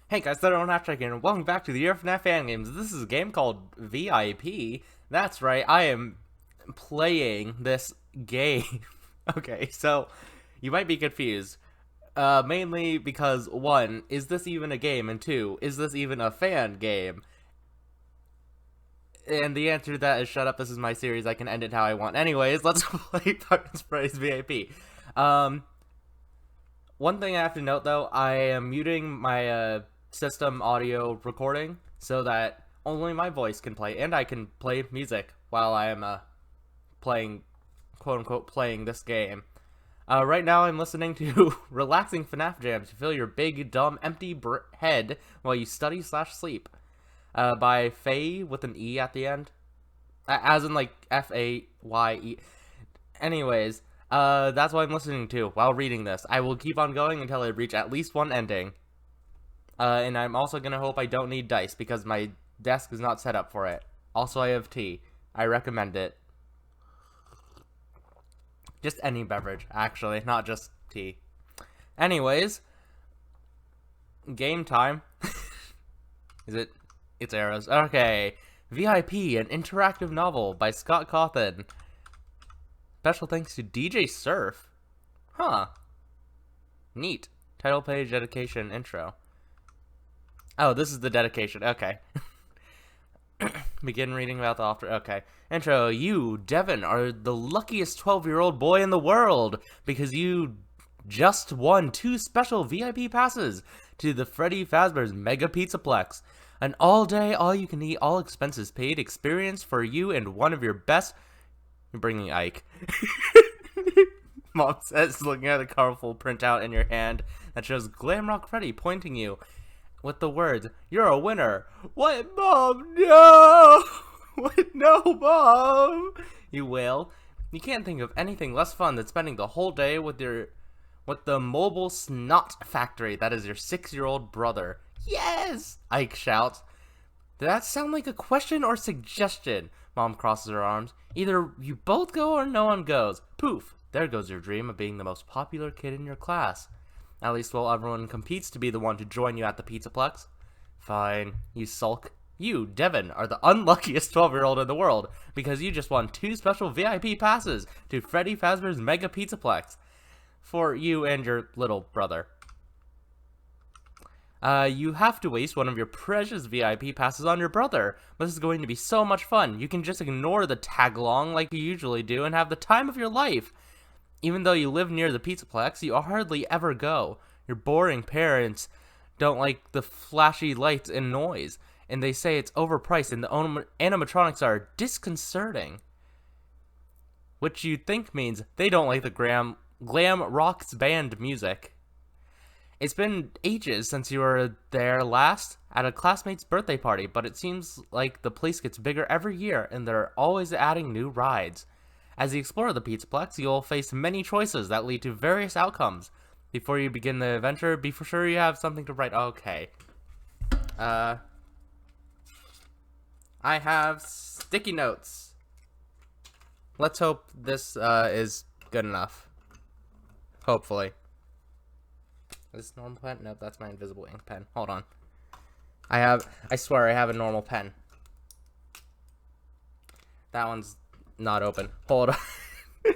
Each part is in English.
Hey guys, Thunderone Halftrack here, and welcome back to the Year of FNAF Fan Games. This is a game called VIP. That's right, I am playing this game. Okay, so you might be confused. Mainly because, one, is this even a game? And two, is this even a fan game? And the answer to that is shut up, this is my series, I can end it how I want. Anyways, let's play Fucking Sprays VIP. Um, One thing I have to note though, I am muting my system audio recording so that only my voice can play, and I can play music while I am playing, quote unquote, playing this game. Right now, I'm listening to relaxing FNAF jams to fill your big, dumb, empty head while you study/sleep. By Faye with an E at the end, as in like FAYE. Anyways, that's what I'm listening to while reading this. I will keep on going until I reach at least one ending. And I'm also gonna hope I don't need dice because my desk is not set up for it. Also, I have tea. I recommend it. Just any beverage, actually, not just tea. Anyways, game time. Is it? It's arrows. Okay. VIP, an interactive novel by Scott Cawthon. Special thanks to DJ Surf. Huh. Neat. Title page, dedication, intro. Oh, this is the dedication. Okay. Begin reading about the author. Okay. Intro. You, Devin, are the luckiest 12-year-old boy in the world because you just won 2 special VIP passes to the Freddy Fazbear's Mega Pizzaplex. An all-day, all-you-can-eat, all-expenses-paid experience for you and one of your best... You're bringing Ike. Mom says, looking at a colorful printout in your hand that shows Glamrock Freddy pointing you with the words, "You're a winner." What, Mom? No! What? No, Mom! You wail. You can't think of anything less fun than spending the whole day with the mobile snot factory that is your 6-year-old brother. Yes! Ike shouts. Did that sound like a question or suggestion? Mom crosses her arms. Either you both go or no one goes. Poof! There goes your dream of being the most popular kid in your class. At least while everyone competes to be the one to join you at the Pizzaplex. Fine, you sulk. You, Devin, are the unluckiest 12-year-old in the world because you just won 2 special VIP passes to Freddy Fazbear's Mega Pizzaplex for you and your little brother. You have to waste one of your precious VIP passes on your brother. This is going to be so much fun. You can just ignore the tag-along like you usually do and have the time of your life. Even though you live near the Pizzaplex, you hardly ever go. Your boring parents don't like the flashy lights and noise, and they say it's overpriced and the animatronics are disconcerting. Which you think means they don't like the glam rocks band music. It's been ages since you were there last at a classmate's birthday party, but it seems like the place gets bigger every year and they're always adding new rides. As you explore the Pizzaplex, you'll face many choices that lead to various outcomes. Before you begin the adventure, be for sure you have something to write. Okay. I have sticky notes. Let's hope this is good enough. Hopefully. Is this normal pen? Nope, that's my invisible ink pen. Hold on. I swear I have a normal pen. That one's not open. Hold on. Is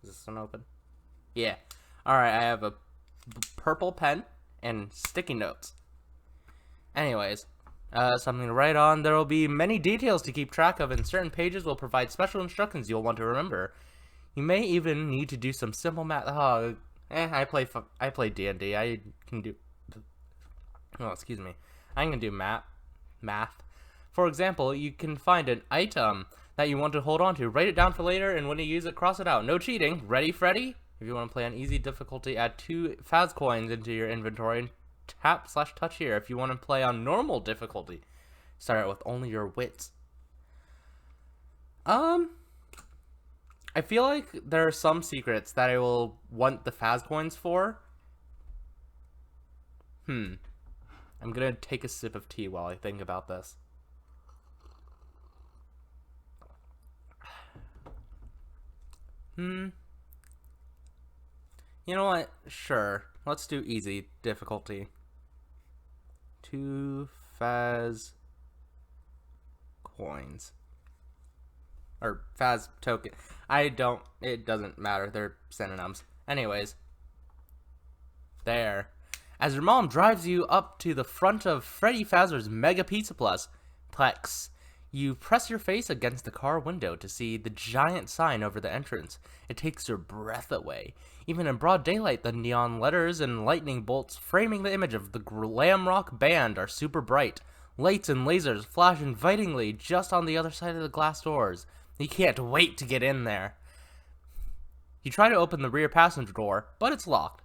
this one open? Yeah. Alright, I have a purple pen and sticky notes. Anyways, something to write on. There will be many details to keep track of, and certain pages will provide special instructions you'll want to remember. You may even need to do some simple math. I play D&D. I can do... Oh, excuse me. I can do math. For example, you can find an item that you want to hold on to. Write it down for later, and when you use it, cross it out. No cheating. Ready, Freddy? If you want to play on easy difficulty, add 2 Faz coins into your inventory and tap/touch here. If you want to play on normal difficulty, start out with only your wits. I feel like there are some secrets that I will want the Faz coins for. I'm gonna take a sip of tea while I think about this. You know what? Sure. Let's do easy difficulty. 2 Faz coins. Or Faz token. It doesn't matter. They're synonyms. Anyways. There. As your mom drives you up to the front of Freddy Fazbear's Mega Pizza Plex, you press your face against the car window to see the giant sign over the entrance. It takes your breath away. Even in broad daylight, the neon letters and lightning bolts framing the image of the glam rock band are super bright. Lights and lasers flash invitingly just on the other side of the glass doors. You can't wait to get in there. You try to open the rear passenger door, but it's locked.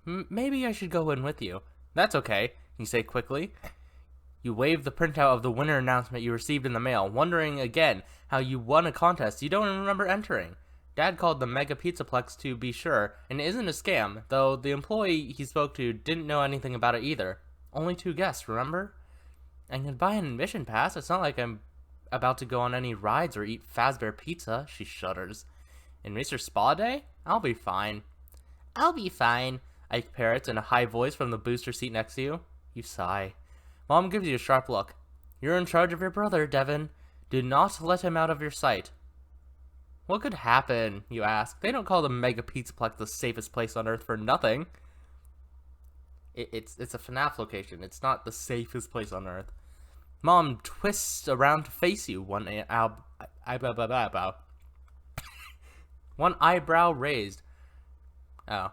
Maybe I should go in with you. That's okay, you say quickly. You wave the printout of the winner announcement you received in the mail, wondering again how you won a contest you don't even remember entering. Dad called the Mega Pizzaplex to be sure, and it isn't a scam, though the employee he spoke to didn't know anything about it either. Only 2 guests, remember? I can buy an admission pass. It's not like I'm about to go on any rides or eat Fazbear pizza, she shudders. And Mr. Spa Day? I'll be fine. I'll be fine, Ike parrots in a high voice from the booster seat next to you. You sigh. Mom gives you a sharp look. You're in charge of your brother, Devin. Do not let him out of your sight. What could happen, you ask? They don't call the Mega Pizzaplex the safest place on Earth for nothing. It's a FNAF location. It's not the safest place on Earth. Mom twists around to face you, one eyebrow raised. Oh.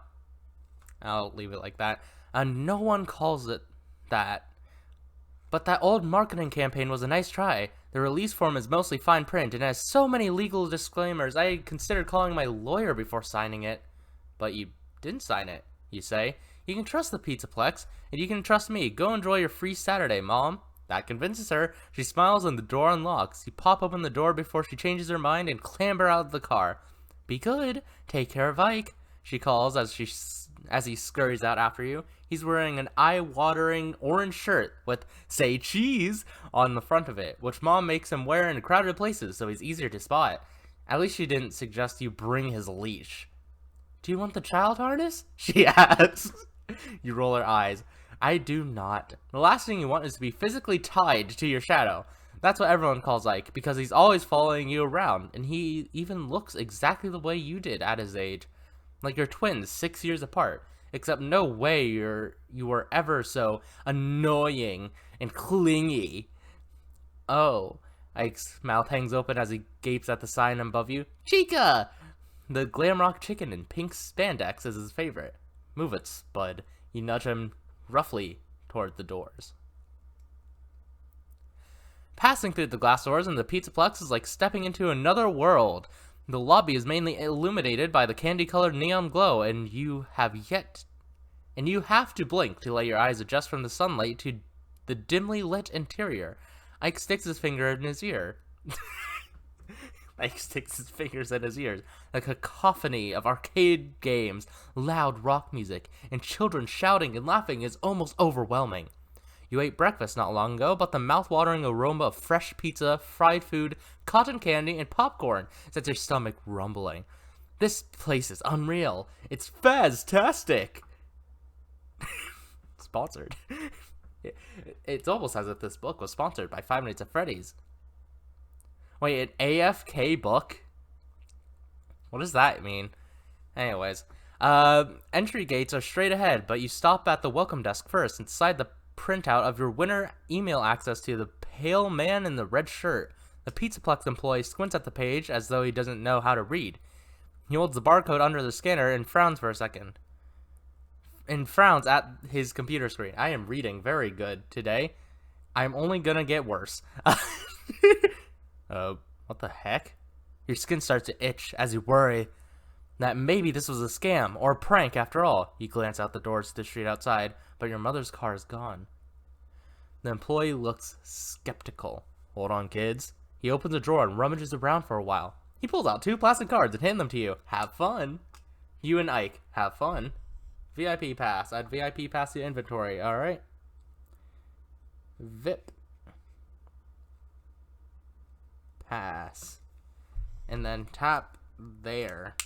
I'll leave it like that. No one calls it that. But that old marketing campaign was a nice try. The release form is mostly fine print and has so many legal disclaimers. I considered calling my lawyer before signing it. But you didn't sign it, you say. You can trust the Pizzaplex, and you can trust me. Go enjoy your free Saturday, Mom. That convinces her. She smiles and the door unlocks. You pop open the door before she changes her mind and clamber out of the car. Be good. Take care of Ike, she calls as he scurries out after you. He's wearing an eye-watering orange shirt with "Say Cheese" on the front of it, which Mom makes him wear in crowded places so he's easier to spot. At least she didn't suggest you bring his leash. Do you want the child harness? She asks. You roll her eyes. I do not. The last thing you want is to be physically tied to your shadow. That's what everyone calls Ike, because he's always following you around, and he even looks exactly the way you did at his age. Like you're twins 6 years apart. Except no way you were ever so annoying and clingy. Oh. Ike's mouth hangs open as he gapes at the sign above you. Chica! The Glamrock chicken in pink spandex is his favorite. Move it, Spud. You nudge him roughly toward the doors. Passing through the glass doors in the Pizzaplex is like stepping into another world. The lobby is mainly illuminated by the candy-colored neon glow, and you have to blink to let your eyes adjust from the sunlight to the dimly lit interior. Ike sticks his finger in his ear. Ike sticks his fingers in his ears. A cacophony of arcade games, loud rock music, and children shouting and laughing is almost overwhelming. You ate breakfast not long ago, but the mouth-watering aroma of fresh pizza, fried food, cotton candy, and popcorn sets your stomach rumbling. This place is unreal. It's Faztastic! Sponsored. It's almost as if this book was sponsored by 5 Nights at Freddy's. Wait, an AFK book? What does that mean? Anyways, entry gates are straight ahead, but you stop at the welcome desk first. Inside the printout of your winner email access to the pale man in the red shirt. The Pizzaplex employee squints at the page as though he doesn't know how to read. He holds the barcode under the scanner and frowns for a second. And frowns at his computer screen. I am reading very good today. I'm only gonna get worse. What the heck? Your skin starts to itch as you worry that maybe this was a scam or a prank after all. You glance out the doors to the street outside, but your mother's car is gone. The employee looks skeptical. Hold on, kids. He opens a drawer and rummages around for a while. He pulls out 2 plastic cards and hands them to you. Have fun. You and Ike, have fun. VIP pass. Add VIP pass to your inventory, alright? VIP pass. And then tap there.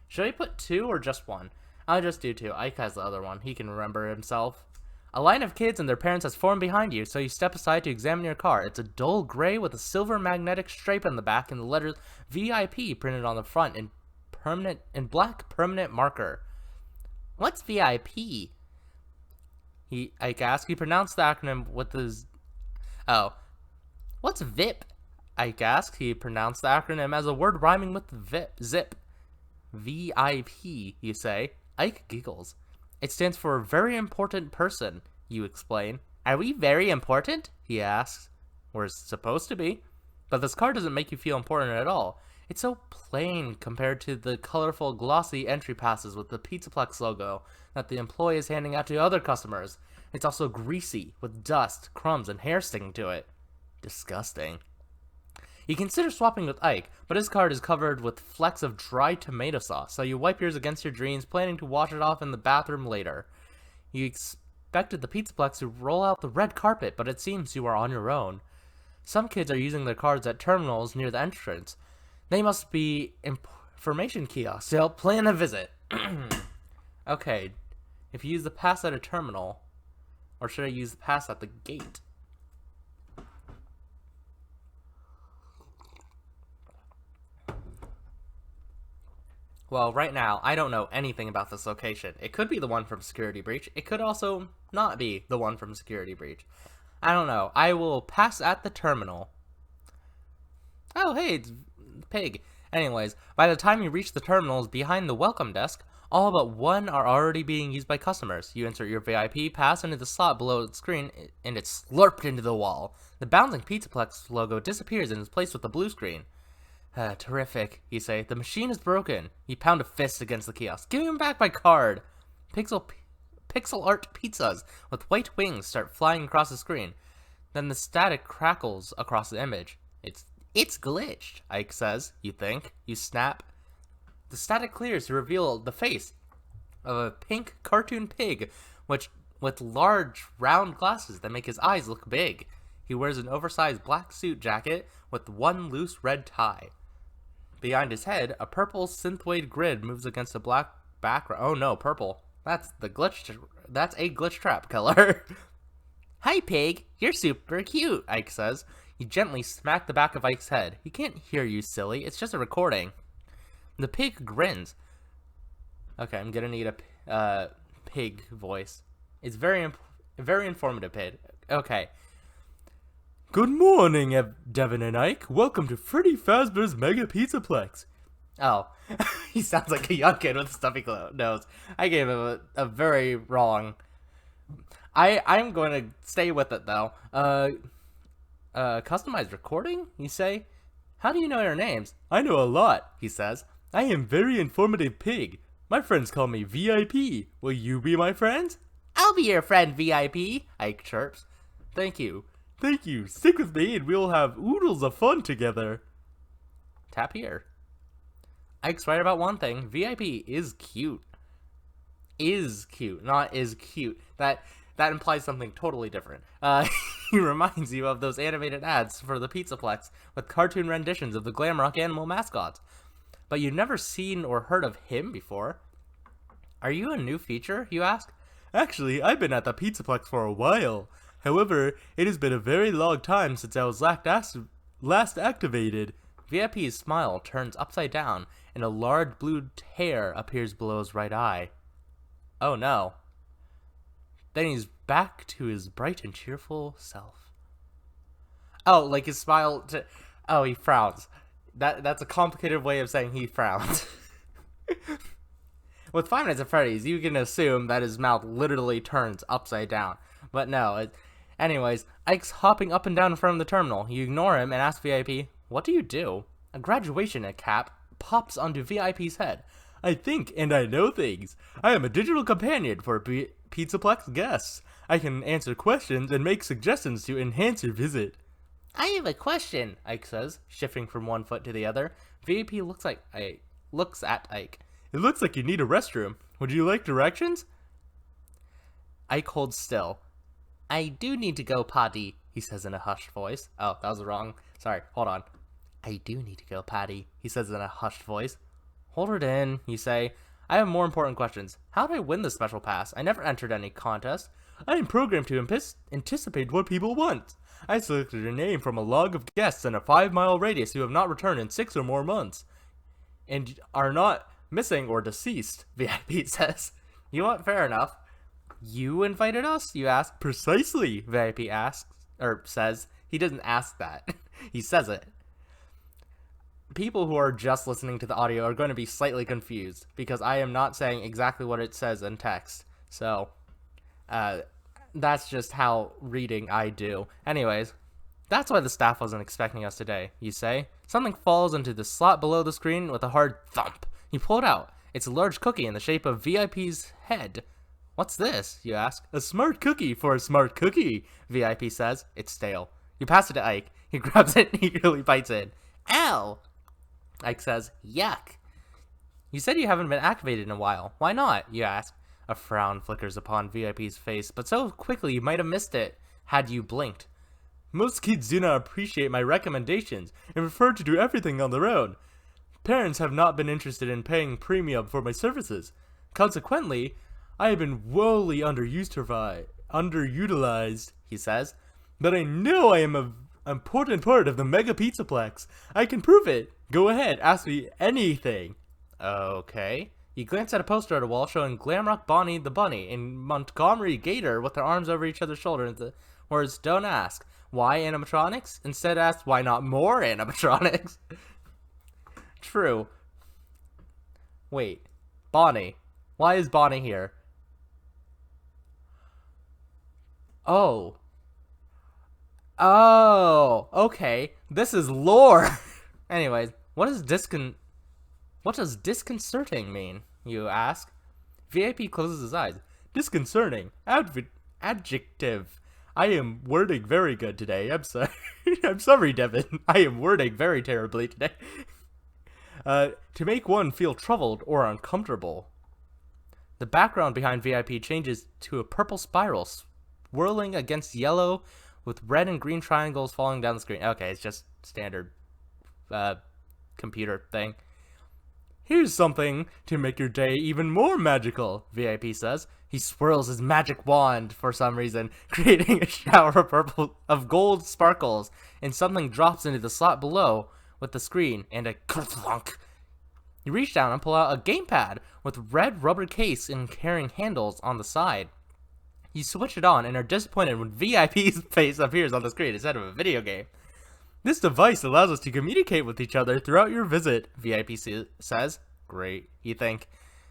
Should I put 2 or just 1? I'll just do two. Ike has the other one. He can remember himself. A line of kids and their parents has formed behind you, so you step aside to examine your car. It's a dull gray with a silver magnetic stripe on the back and the letters VIP printed on the front in black permanent marker. What's VIP? Ike asked. He pronounced the acronym with his... Oh. What's VIP? Ike asked. He pronounced the acronym as a word rhyming with zip. VIP, you say. Ike giggles. It stands for very important person, you explain. Are we very important? He asks. We're supposed to be. But this car doesn't make you feel important at all. It's so plain compared to the colorful, glossy entry passes with the Pizzaplex logo that the employee is handing out to other customers. It's also greasy, with dust, crumbs, and hair sticking to it. Disgusting. You consider swapping with Ike, but his card is covered with flecks of dry tomato sauce, so you wipe yours against your jeans, planning to wash it off in the bathroom later. You expected the Pizzaplex to roll out the red carpet, but it seems you are on your own. Some kids are using their cards at terminals near the entrance. They must be information kiosks to help plan a visit. Okay, if you use the pass at a terminal, or should I use the pass at the gate? Well, right now, I don't know anything about this location. It could be the one from Security Breach. It could also not be the one from Security Breach. I don't know. I will pass at the terminal. Oh, hey, it's Pig. Anyways, by the time you reach the terminals behind the welcome desk, all but one are already being used by customers. You insert your VIP pass into the slot below the screen, and it's slurped into the wall. The bouncing Pizzaplex logo disappears and is placed with the blue screen. Terrific, you say. The machine is broken. You pound a fist against the kiosk. Give me back my card. Pixel art pizzas with white wings start flying across the screen. Then the static crackles across the image. It's glitched, Ike says. You think. You snap. The static clears to reveal the face of a pink cartoon pig, with large round glasses that make his eyes look big. He wears an oversized black suit jacket with one loose red tie. Behind his head, a purple synthwave grid moves against a black background. Oh no, purple. That's a glitch trap killer. Hi, Pig. You're super cute, Ike says. You gently smack the back of Ike's head. He can't hear you, silly. It's just a recording. The pig grins. Okay, I'm gonna need a pig voice. It's very informative, Pig. Okay. Good morning, Devin and Ike. Welcome to Freddy Fazbear's Mega Pizzaplex. Oh, he sounds like a young kid with a stuffy nose. I gave him a very wrong. I'm going to stay with it though. Customized recording? You say? How do you know their names? I know a lot, he says. I am very informative pig. My friends call me VIP. Will you be my friends? I'll be your friend, VIP, Ike chirps. Thank you. Thank you. Stick with me and we'll have oodles of fun together. Tap here. Ike's right about one thing. VIP is cute. Is cute, not is cute. That implies something totally different. He reminds you of those animated ads for the Pizzaplex with cartoon renditions of the Glamrock animal mascots. But you've never seen or heard of him before. Are you a new feature, you ask? Actually, I've been at the Pizzaplex for a while. However, it has been a very long time since I was last activated. VIP's smile turns upside down, and a large blue tear appears below his right eye. Oh no. Then he's back to his bright and cheerful self. Oh, like his smile oh, he frowns. That's a complicated way of saying he frowns. With Five Nights at Freddy's, you can assume that his mouth literally turns upside down. But no, anyways, Ike's hopping up and down in front of the terminal. You ignore him and ask VIP, what do you do? A graduation cap pops onto VIP's head. I think and I know things. I am a digital companion for Pizzaplex guests. I can answer questions and make suggestions to enhance your visit. I have a question, Ike says, shifting from one foot to the other. VIP looks at Ike. It looks like you need a restroom. Would you like directions? Ike holds still. I do need to go potty, he says in a hushed voice. Oh, that was wrong. Sorry, hold on. I do need to go potty, he says in a hushed voice. Hold it in, you say. I have more important questions. How did I win the special pass? I never entered any contest. I am programmed to anticipate what people want. I selected a name from a log of guests in a 5-mile radius who have not returned in 6 or more months. And are not missing or deceased, VIP says. You know what? Fair enough. You invited us? You ask. Precisely, VIP asks, or says. He doesn't ask that. He says it. People who are just listening to the audio are going to be slightly confused because I am not saying exactly what it says in text. So, that's just how reading I do. Anyways, that's why the staff wasn't expecting us today, you say. Something falls into the slot below the screen with a hard thump. You pull it out. It's a large cookie in the shape of VIP's head. What's this? You ask. A smart cookie for a smart cookie, VIP says. It's stale. You pass it to Ike. He grabs it and eagerly bites it. Ow! Ike says, yuck. You said you haven't been activated in a while. Why not? You ask. A frown flickers upon VIP's face, but so quickly you might have missed it had you blinked. Most kids do not appreciate my recommendations and prefer to do everything on their own. Parents have not been interested in paying premium for my services. Consequently, I have been woefully underutilized, he says. But I know I am an important part of the Mega Pizzaplex. I can prove it. Go ahead, ask me anything. Okay. You glance at a poster at a wall showing Glamrock Bonnie the Bunny and Montgomery Gator with their arms over each other's shoulders. The words don't ask, why animatronics? Instead ask, why not more animatronics? True. Wait. Bonnie. Why is Bonnie here? Oh. Oh. Okay. This is lore. Anyways, what does disconcerting mean, you ask? VIP closes his eyes. Disconcerting. Adjective. I am wording very good today. I'm sorry. I'm sorry, Devin. I am wording very terribly today. To make one feel troubled or uncomfortable. The background behind VIP changes to a purple spiral, swirling against yellow with red and green triangles falling down the screen. Okay, it's just standard computer thing. Here's something to make your day even more magical, VIP says. He swirls his magic wand for some reason, creating a shower of gold sparkles, and something drops into the slot below with the screen and a clunk. You reach down and pull out a gamepad with red rubber case and carrying handles on the side. You switch it on and are disappointed when VIP's face appears on the screen instead of a video game. This device allows us to communicate with each other throughout your visit, VIP says. Great, you think.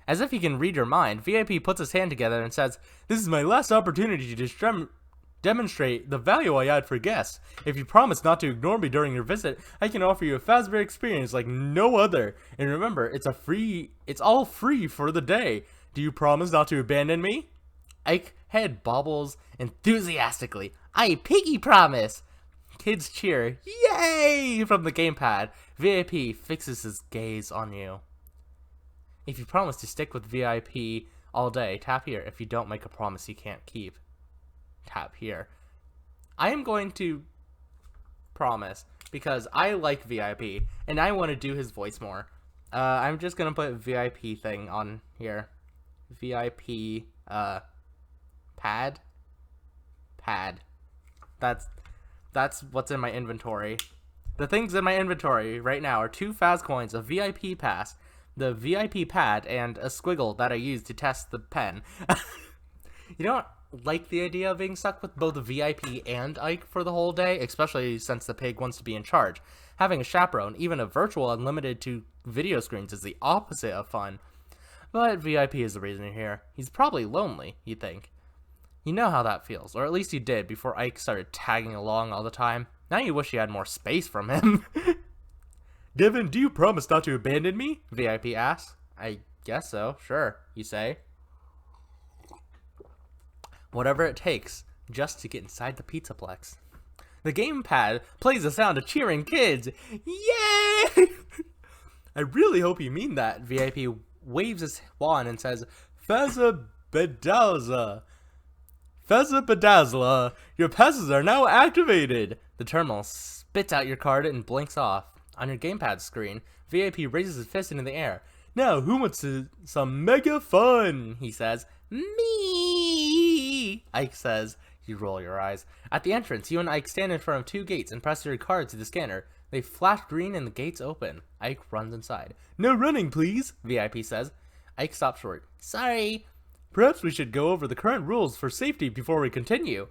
As if he can read your mind, VIP puts his hand together and says, "This is my last opportunity to demonstrate the value I add for guests. If you promise not to ignore me during your visit, I can offer you a Fazbear experience like no other. And remember, it's all free for the day. Do you promise not to abandon me?" Ike's head bobbles enthusiastically. "I piggy promise!" Kids cheer, "Yay!" from the gamepad. VIP fixes his gaze on you. If you promise to stick with VIP all day, tap here. If you don't make a promise you can't keep, tap here. I am going to promise because I like VIP and I want to do his voice more. I'm just gonna put VIP thing on here. VIP pad. That's what's in my inventory. The things in my inventory right now are 2 Faz coins, a VIP pass, the VIP pad, and a squiggle that I use to test the pen. You don't like the idea of being stuck with both VIP and Ike for the whole day, especially since the pig wants to be in charge. Having a chaperone, even a virtual unlimited to video screens, is the opposite of fun. But VIP is the reason you're here. He's probably lonely, you think. You know how that feels, or at least you did before Ike started tagging along all the time. Now you wish you had more space from him. Devin, do you promise not to abandon me? VIP asks. I guess so, sure, you say. Whatever it takes, just to get inside the Pizzaplex. The gamepad plays the sound of cheering kids. Yay! I really hope you mean that. VIP waves his wand and says, Fezza Bedazzla. Fezza Bedazzla, your passes are now activated. The terminal spits out your card and blinks off. On your gamepad screen, VIP raises his fist into the air. Now, who wants some mega fun? He says. Me, Ike says. You roll your eyes. At the entrance, you and Ike stand in front of 2 gates and press your card to the scanner. They flash green and the gates open. Ike runs inside. No running, please, VIP says. Ike stops short. Sorry. Perhaps we should go over the current rules for safety before we continue.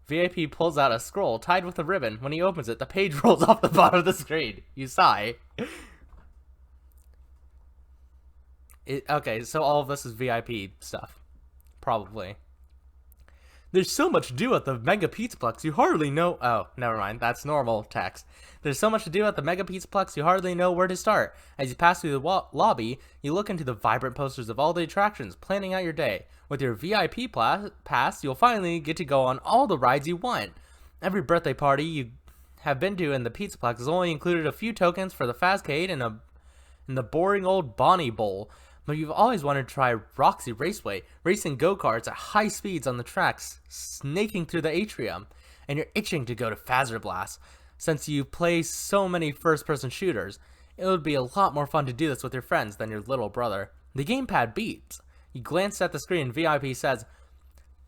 VIP pulls out a scroll tied with a ribbon. When he opens it, the page rolls off the bottom of the screen. You sigh. Okay, so all of this is VIP stuff. Probably. There's so much to do at the Mega Pizzaplex, you hardly know... Oh, never mind. That's normal text. There's so much to do at the Mega Pizzaplex, you hardly know where to start. As you pass through the lobby, you look into the vibrant posters of all the attractions, planning out your day. With your VIP pass, you'll finally get to go on all the rides you want. Every birthday party you have been to in the Pizzaplex has only included a few tokens for the Fazcade and the boring old Bonnie Bowl. But you've always wanted to try Roxy Raceway, racing go-karts at high speeds on the tracks, snaking through the atrium, and you're itching to go to Fazer Blast. Since you play so many first-person shooters, it would be a lot more fun to do this with your friends than your little brother. The gamepad beeps. You glance at the screen and VIP says,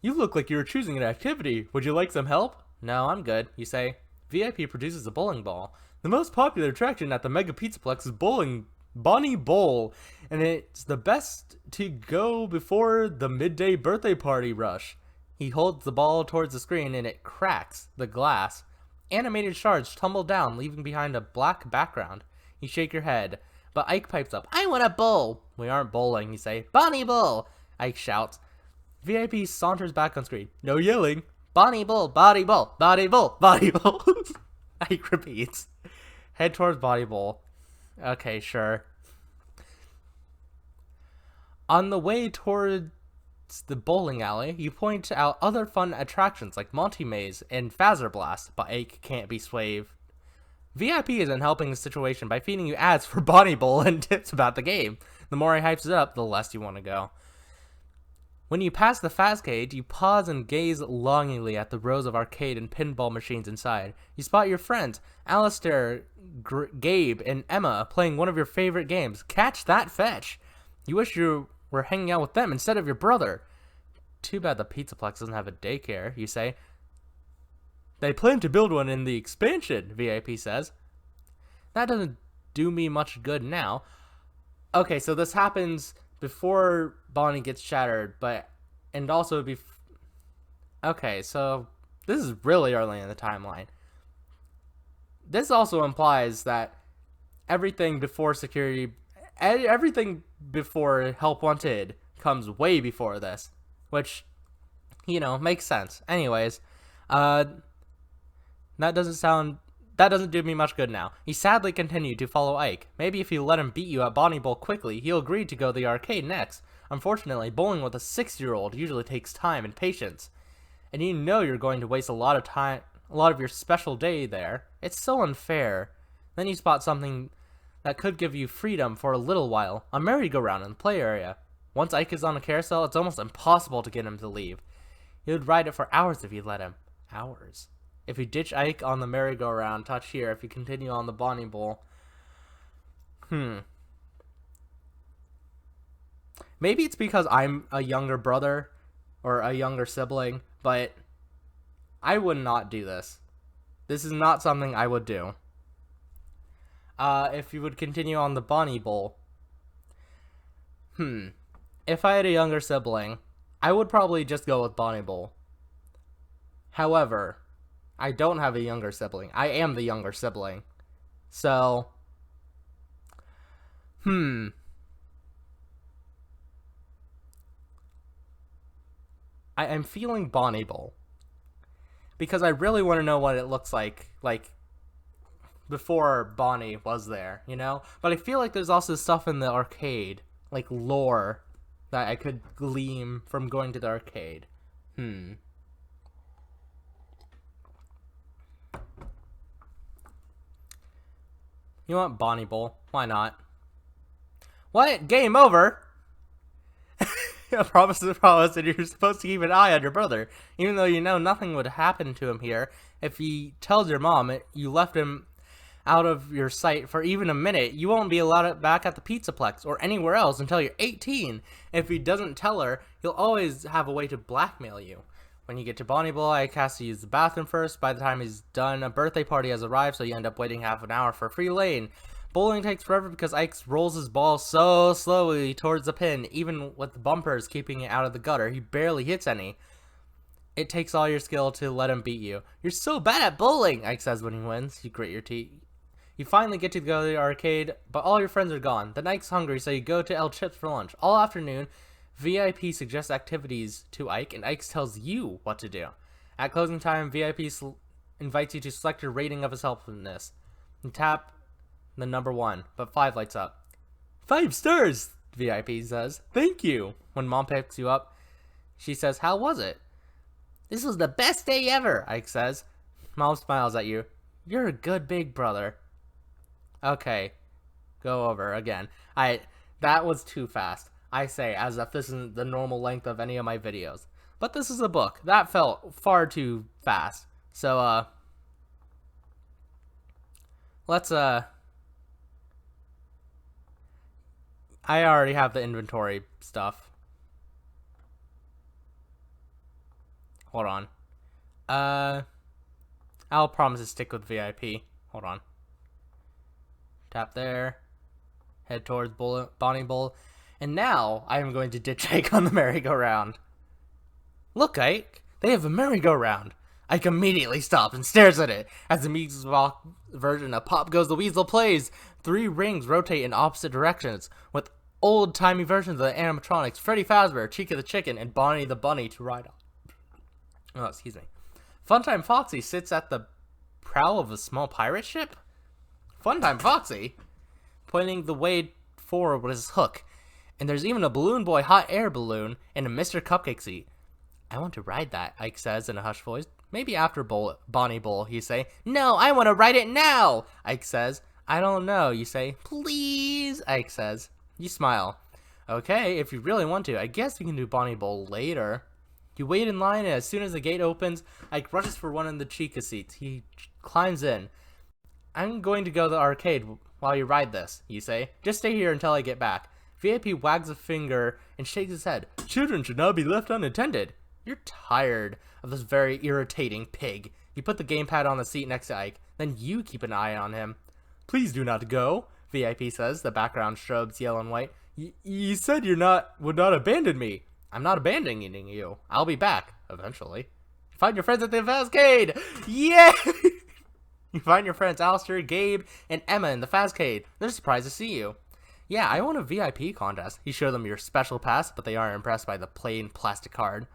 You look like you were choosing an activity. Would you like some help? No, I'm good, you say. VIP produces a bowling ball. The most popular attraction at the Mega Pizzaplex is Bonnie Bowl, and it's the best to go before the midday birthday party rush. He holds the ball towards the screen and it cracks the glass. Animated shards tumble down, leaving behind a black background. You shake your head, but Ike pipes up, I want a bowl. We aren't bowling, you say. Bonnie Bowl, Ike shouts. VIP saunters back on screen. No yelling. Bonnie Bowl, Bonnie Bowl, Bonnie Bowl, Bonnie Bowl. Ike repeats. Head towards Bonnie Bowl. Okay, sure. On the way towards the bowling alley, you point out other fun attractions like Monty Maze and Fazer Blast, but Ike can't be swayed. VIP isn't helping the situation by feeding you ads for Bonnie Bowl and tips about the game. The more he hypes it up, the less you want to go. When you pass the Fazcade, you pause and gaze longingly at the rows of arcade and pinball machines inside. You spot your friends, Alistair, Gabe, and Emma playing one of your favorite games, Catch That Fetch. You wish you were hanging out with them instead of your brother. Too bad the Pizzaplex doesn't have a daycare, you say. They plan to build one in the expansion, VIP says. That doesn't do me much good now. Okay, so this happens before Bonnie gets shattered, and also okay, so this is really early in the timeline. This also implies that everything before everything before Help Wanted comes way before this, which, makes sense. Anyways, that doesn't do me much good now. He sadly continued to follow Ike. Maybe if you let him beat you at Bonnie Bowl quickly, he'll agree to go to the arcade next. Unfortunately, bowling with a 6-year-old usually takes time and patience. And you're going to waste a lot of your special day there. It's so unfair. Then you spot something that could give you freedom for a little while. A merry-go-round in the play area. Once Ike is on a carousel, it's almost impossible to get him to leave. He would ride it for hours if you let him. Hours. If you ditch Ike on the merry-go-round, touch here. If you continue on the Bonnie Bowl. Maybe it's because I'm a younger brother or a younger sibling, but I would not do this. This is not something I would do. If you would continue on the Bonnie Bowl. If I had a younger sibling, I would probably just go with Bonnie Bowl. However, I don't have a younger sibling. I am the younger sibling. So, I'm feeling Bonnie Bowl. Because I really want to know what it looks like before Bonnie was there, But I feel like there's also stuff in the arcade, like lore, that I could glean from going to the arcade. You want Bonnie Bowl? Why not? What? Game over? A promise is a promise, and you're supposed to keep an eye on your brother, even though you know nothing would happen to him here. If he tells your mom you left him out of your sight for even a minute, you won't be allowed back at the Pizzaplex or anywhere else until you're 18. If he doesn't tell her, he'll always have a way to blackmail you. When you get to Bonnie Bowl, Ike has to use the bathroom first. By the time he's done, a birthday party has arrived, so you end up waiting half an hour for a free lane. Bowling takes forever because Ike rolls his ball so slowly towards the pin, even with the bumpers keeping it out of the gutter. He barely hits any. It takes all your skill to let him beat you. You're so bad at bowling, Ike says when he wins. You grit your teeth. You finally get to go to the arcade, but all your friends are gone. Then Ike's hungry, so you go to El Chips for lunch. All afternoon, VIP suggests activities to Ike, and Ike tells you what to do. At closing time, VIP invites you to select your rating of his helpfulness. You tap the number 1, but 5 lights up. 5 stars, VIP says. Thank you. When Mom picks you up, she says, how was it? This was the best day ever, Ike says. Mom smiles at you. You're a good big brother. Okay, go over again. That was too fast. I say, as if this isn't the normal length of any of my videos. But this is a book. That felt far too fast. So, let's, I already have the inventory stuff. Hold on. I'll promise to stick with VIP. Hold on. Tap there. Head towards Bonnie Bowl. And now, I am going to ditch Ike on the merry-go-round. Look, Ike. They have a merry-go-round. Ike immediately stops and stares at it. As the music version of Pop Goes the Weasel plays, 3 rings rotate in opposite directions, with old-timey versions of the animatronics Freddy Fazbear, Chica the Chicken, and Bonnie the Bunny to ride on. Oh, excuse me. Funtime Foxy sits at the prow of a small pirate ship? Funtime Foxy? Pointing the way forward with his hook. And there's even a Balloon Boy hot air balloon and a Mr. Cupcake seat. I want to ride that, Ike says in a hushed voice. Maybe after Bonnie Bowl, you say. No, I want to ride it now, Ike says. I don't know, you say. Please, Ike says. You smile. Okay, if you really want to, I guess we can do Bonnie Bowl later. You wait in line, and as soon as the gate opens, Ike rushes for one of the Chica seats. He climbs in. I'm going to go to the arcade while you ride this, you say. Just stay here until I get back. VIP wags a finger and shakes his head. Children should not be left unattended. You're tired of this very irritating pig. You put the gamepad on the seat next to Ike. Then you keep an eye on him. Please do not go, VIP says, the background strobes yellow and white. You said would not abandon me. I'm not abandoning you. I'll be back, eventually. Find your friends at the Fazcade! Yay! You find your friends Alistair, Gabe, and Emma in the Fazcade. They're surprised to see you. Yeah, I won a VIP contest. You show them your special pass, but they aren't impressed by the plain plastic card.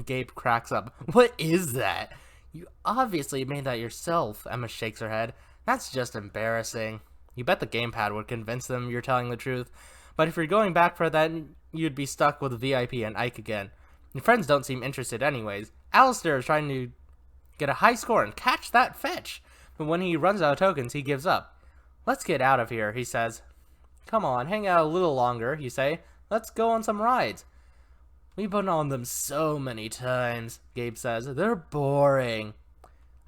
Gabe cracks up. What is that? You obviously made that yourself, Emma shakes her head. That's just embarrassing. You bet the gamepad would convince them you're telling the truth. But if you're going back for that, you'd be stuck with VIP and Ike again. Your friends don't seem interested anyways. Alistair is trying to get a high score and catch that fetch. But when he runs out of tokens, he gives up. Let's get out of here, he says. Come on, hang out a little longer, you say. Let's go on some rides. We've been on them so many times, Gabe says. They're boring.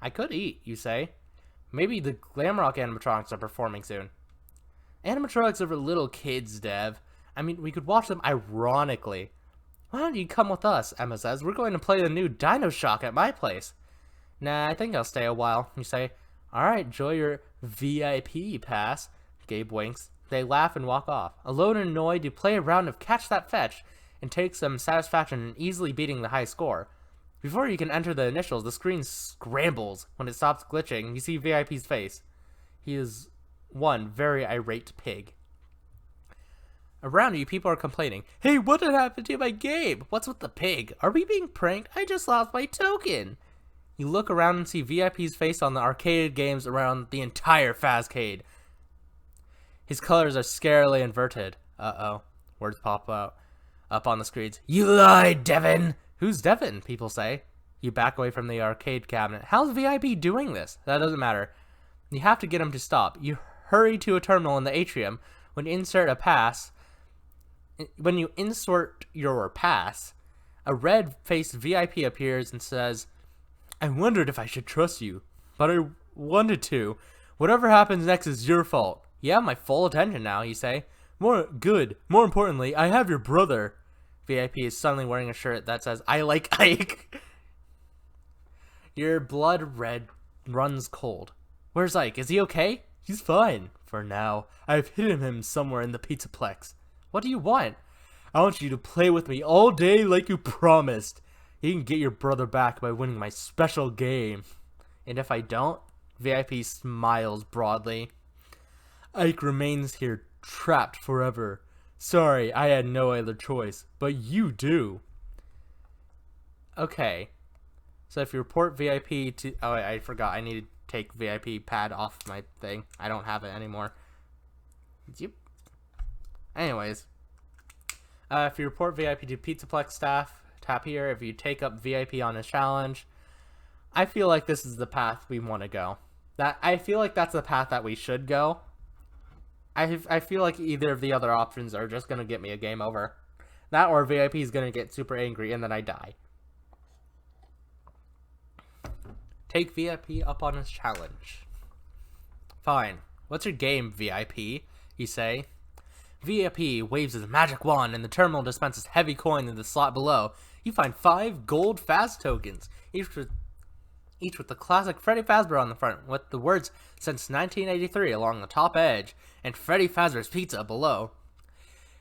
I could eat, you say. Maybe the Glamrock animatronics are performing soon. Animatronics are for little kids, Dev. I mean, we could watch them ironically. Why don't you come with us, Emma says. We're going to play the new Dino Shock at my place. Nah, I think I'll stay a while, you say. Alright, enjoy your VIP pass. Gabe winks. They laugh and walk off. Alone and annoyed, you play a round of Catch That Fetch and take some satisfaction in easily beating the high score. Before you can enter the initials, the screen scrambles. When it stops glitching, you see VIP's face. He is one very irate pig. Around you, people are complaining. Hey, what did happen to my game? What's with the pig? Are we being pranked? I just lost my token. You look around and see VIP's face on the arcade games around the entire Fazcade. His colors are scarily inverted. Uh-oh. Words pop out up on the screens. You lied, Devin! Who's Devin? People say. You back away from the arcade cabinet. How's VIP doing this? That doesn't matter. You have to get him to stop. You hurry to a terminal in the atrium. When you insert your pass, a red-faced VIP appears and says, I wondered if I should trust you, but I wanted to. Whatever happens next is your fault. You have my full attention now, you say. More importantly, I have your brother. VIP is suddenly wearing a shirt that says, I like Ike. Your blood red runs cold. Where's Ike? Is he okay? He's fine. For now. I've hidden him somewhere in the Pizzaplex. What do you want? I want you to play with me all day like you promised. You can get your brother back by winning my special game. And if I don't? VIP smiles broadly. Ike remains here, trapped forever. Sorry, I had no other choice, but you do. Okay. So if you report VIP to... Oh, I forgot. I need to take VIP pad off my thing. I don't have it anymore. Yep. Anyways. If you report VIP to Pizzaplex staff, tap here. If you take up VIP on a challenge, I feel like this is the path we want to go. I feel like that's the path that we should go. I feel like either of the other options are just going to get me a game over. That or VIP is going to get super angry and then I die. Take VIP up on his challenge. Fine. What's your game, VIP? You say. VIP waves his magic wand and the terminal dispenses heavy coin in the slot below. You find 5 gold Faz tokens, each with the classic Freddy Fazbear on the front, with the words "Since 1983" along the top edge, and Freddy Fazbear's Pizza below.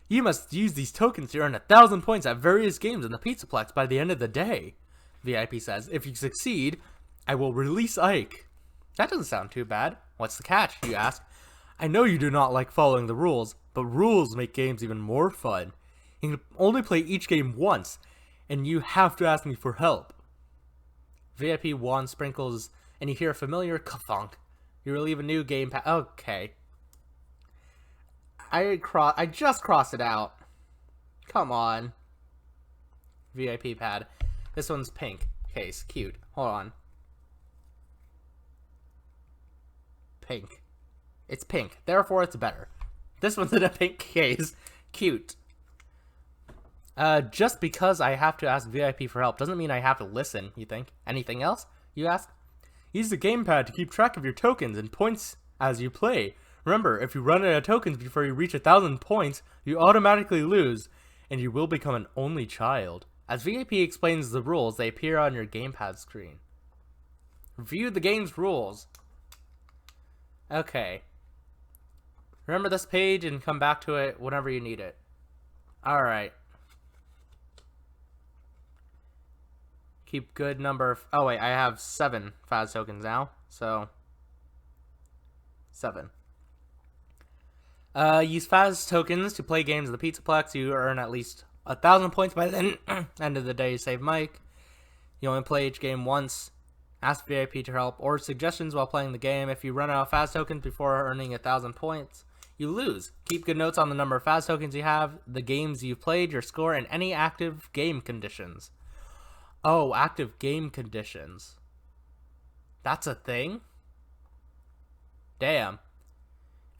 You must use these tokens to earn 1,000 points at various games in the Pizzaplex by the end of the day. VIP says, if you succeed, I will release Ike. That doesn't sound too bad. What's the catch, you ask? I know you do not like following the rules, but rules make games even more fun. You can only play each game once, and you have to ask me for help. VIP wand sprinkles, and you hear a familiar ka-thunk. You relieve a new game pad. Okay. I just crossed it out. Come on. VIP pad. This one's pink. Case. Cute. Hold on. Pink. It's pink. Therefore, it's better. This one's in a pink case. Cute. Just because I have to ask VIP for help doesn't mean I have to listen, you think? Anything else? You ask? Use the gamepad to keep track of your tokens and points as you play. Remember, if you run out of tokens before you reach 1,000 points, you automatically lose, and you will become an only child. As VIP explains the rules, they appear on your gamepad screen. Review the game's rules. Okay. Remember this page and come back to it whenever you need it. Alright. Keep good number of... Oh, wait, I have 7 Faz tokens now. So, 7. Use Faz tokens to play games in the Pizzaplex. You earn at least 1,000 points by the end of the day. Save Mike. You only play each game once. Ask VIP to help or suggestions while playing the game. If you run out of Faz tokens before earning 1,000 points, you lose. Keep good notes on the number of Faz tokens you have, the games you've played, your score, and any active game conditions. Oh, active game conditions. That's a thing? Damn.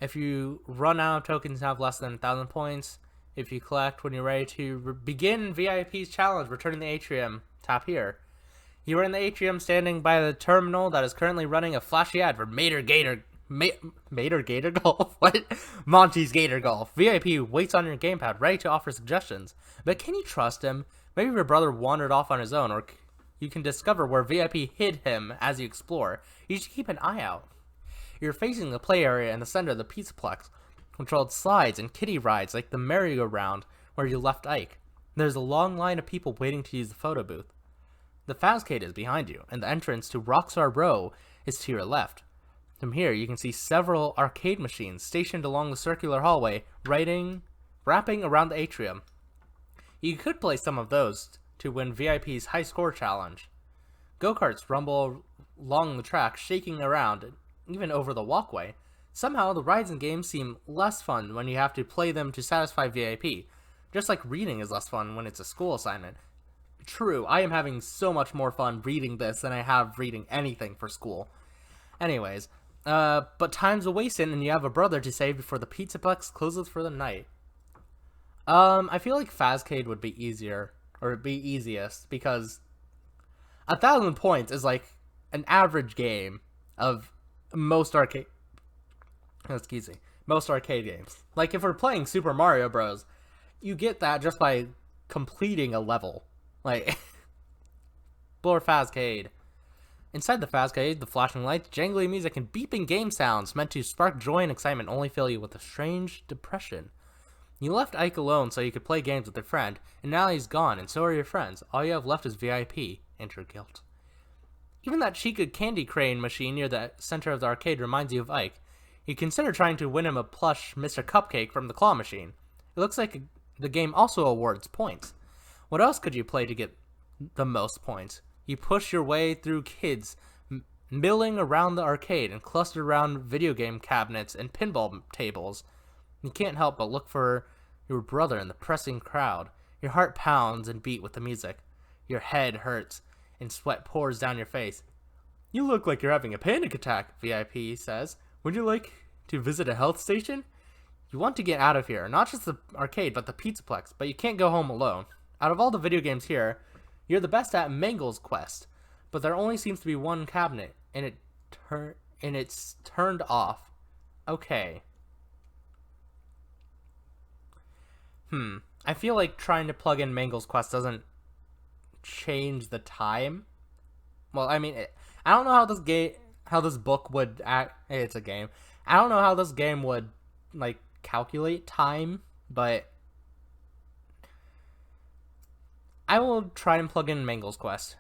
If you run out of tokens and have less than 1,000 points, if you collect when you're ready to begin VIP's challenge, returning the atrium, tap here. You are in the atrium standing by the terminal that is currently running a flashy ad for Mater Gator Golf? What? Monty's Gator Golf. VIP waits on your gamepad, ready to offer suggestions. But can you trust him? Maybe your brother wandered off on his own, or you can discover where VIP hid him as you explore. You should keep an eye out. You're facing the play area in the center of the Pizzaplex, controlled slides and kiddie rides like the merry-go-round where you left Ike. There's a long line of people waiting to use the photo booth. The Fazcade is behind you, and the entrance to Rockstar Row is to your left. From here, you can see several arcade machines stationed along the circular hallway, wrapping around the atrium. You could play some of those to win VIP's high score challenge. Go-karts rumble along the track, shaking around, even over the walkway. Somehow, the rides and games seem less fun when you have to play them to satisfy VIP, just like reading is less fun when it's a school assignment. True, I am having so much more fun reading this than I have reading anything for school. Anyways, but time's a wasting and you have a brother to save before the Pizzaplex closes for the night. I feel like Fazcade would be easier, or be easiest, because 1,000 points is like an average game of most arcade Excuse me. Most arcade games. Like, if we're playing Super Mario Bros., you get that just by completing a level. Like, Blur Fazcade. Inside the Fazcade, the flashing lights, jangly music, and beeping game sounds meant to spark joy and excitement only fill you with a strange depression. You left Ike alone so you could play games with your friend, and now he's gone, and so are your friends. All you have left is VIP and your guilt. Even that Chica candy crane machine near the center of the arcade reminds you of Ike. You consider trying to win him a plush Mr. Cupcake from the claw machine. It looks like the game also awards points. What else could you play to get the most points? You push your way through kids milling around the arcade and clustered around video game cabinets and pinball tables. You can't help but look for your brother in the pressing crowd. Your heart pounds and beats with the music. Your head hurts and sweat pours down your face. You look like you're having a panic attack, VIP says. Would you like to visit a health station? You want to get out of here, not just the arcade, but the Pizzaplex, but you can't go home alone. Out of all the video games here, you're the best at Mangle's Quest, but there only seems to be one cabinet, and it's turned off. Okay. I feel like trying to plug in Mangle's Quest doesn't change the time. Well, I mean, I don't know how this book would act. It's a game. I don't know how this game would like calculate time, but I will try and plug in Mangle's Quest.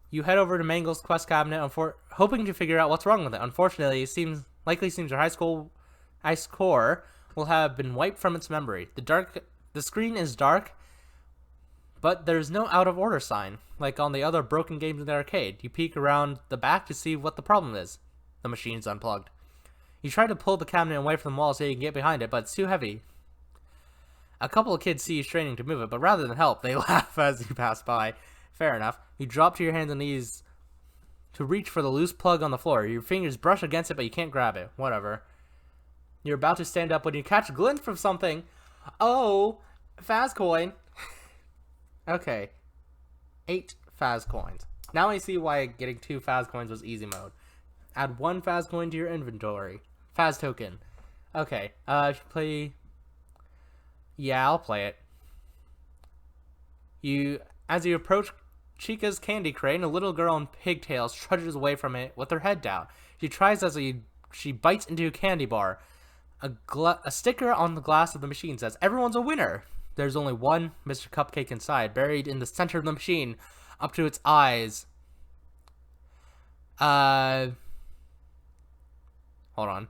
You head over to Mangle's Quest cabinet, hoping to figure out what's wrong with it. Unfortunately, it seems your high score will have been wiped from its memory. The screen is dark, but there's no out of order sign, like on the other broken games in the arcade. You peek around the back to see what the problem is. The machine's unplugged. You try to pull the cabinet away from the wall so you can get behind it, but it's too heavy. A couple of kids see you straining to move it, but rather than help, they laugh as you pass by. Fair enough. You drop to your hands and knees to reach for the loose plug on the floor. Your fingers brush against it, but you can't grab it. Whatever. You're about to stand up when you catch a glimpse of something. Oh, Fazcoin. Okay. 8 Fazcoins. Now I see why getting 2 Fazcoins was easy mode. Add 1 Fazcoin to your inventory. Faz token. Okay. If you play... Yeah, I'll play it. As you approach Chica's candy crane, a little girl in pigtails trudges away from it with her head down. She tries as she bites into a candy bar. A sticker on the glass of the machine says, "Everyone's a winner." There's only one Mr. Cupcake inside, buried in the center of the machine, up to its eyes. Hold on.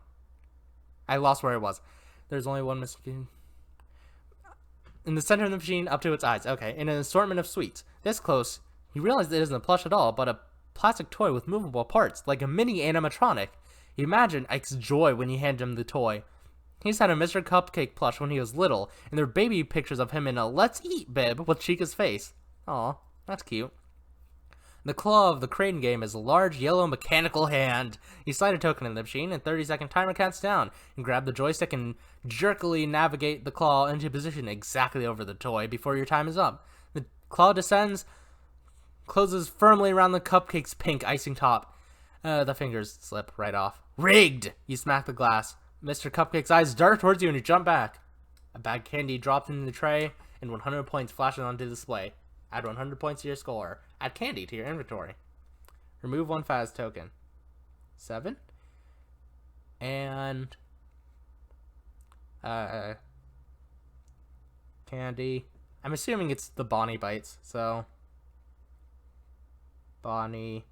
I lost where I was. There's only one Mr. In the center of the machine, up to its eyes. Okay, in an assortment of sweets. This close, you realize it isn't a plush at all, but a plastic toy with movable parts, like a mini animatronic. You imagine Ike's joy when you hand him the toy. He's had a Mr. Cupcake plush when he was little, and there are baby pictures of him in a "Let's Eat" bib with Chica's face. Aw, that's cute. The claw of the crane game is a large yellow mechanical hand. You slide a token in the machine, and 30-second timer counts down. You grab the joystick and jerkily navigate the claw into position exactly over the toy before your time is up. The claw descends, closes firmly around the cupcake's pink icing top. The fingers slip right off. Rigged! You smack the glass. Mr. Cupcake's eyes dart towards you and you jump back. A bag of candy dropped into the tray, and 100 points flashes onto display. Add 100 points to your score. Add candy to your inventory. Remove 1 Faz token. 7. And... candy. I'm assuming it's the Bonnie Bites, so... Bonnie...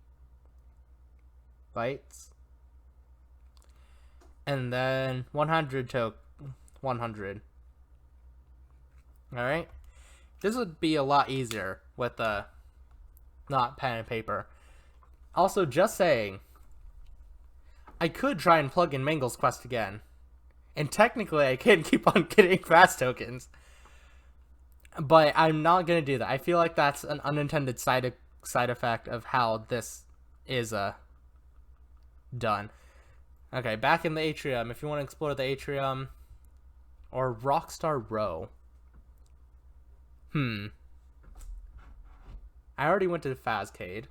Bites. And then 100 100. Alright? This would be a lot easier with not pen and paper. Also, just saying, I could try and plug in Mangle's Quest again. And technically I can keep on getting fast tokens. But I'm not going to do that. I feel like that's an unintended side effect of how this is done. Okay, back in the atrium. If you want to explore the atrium or Rockstar Row. I already went to the Fazcade.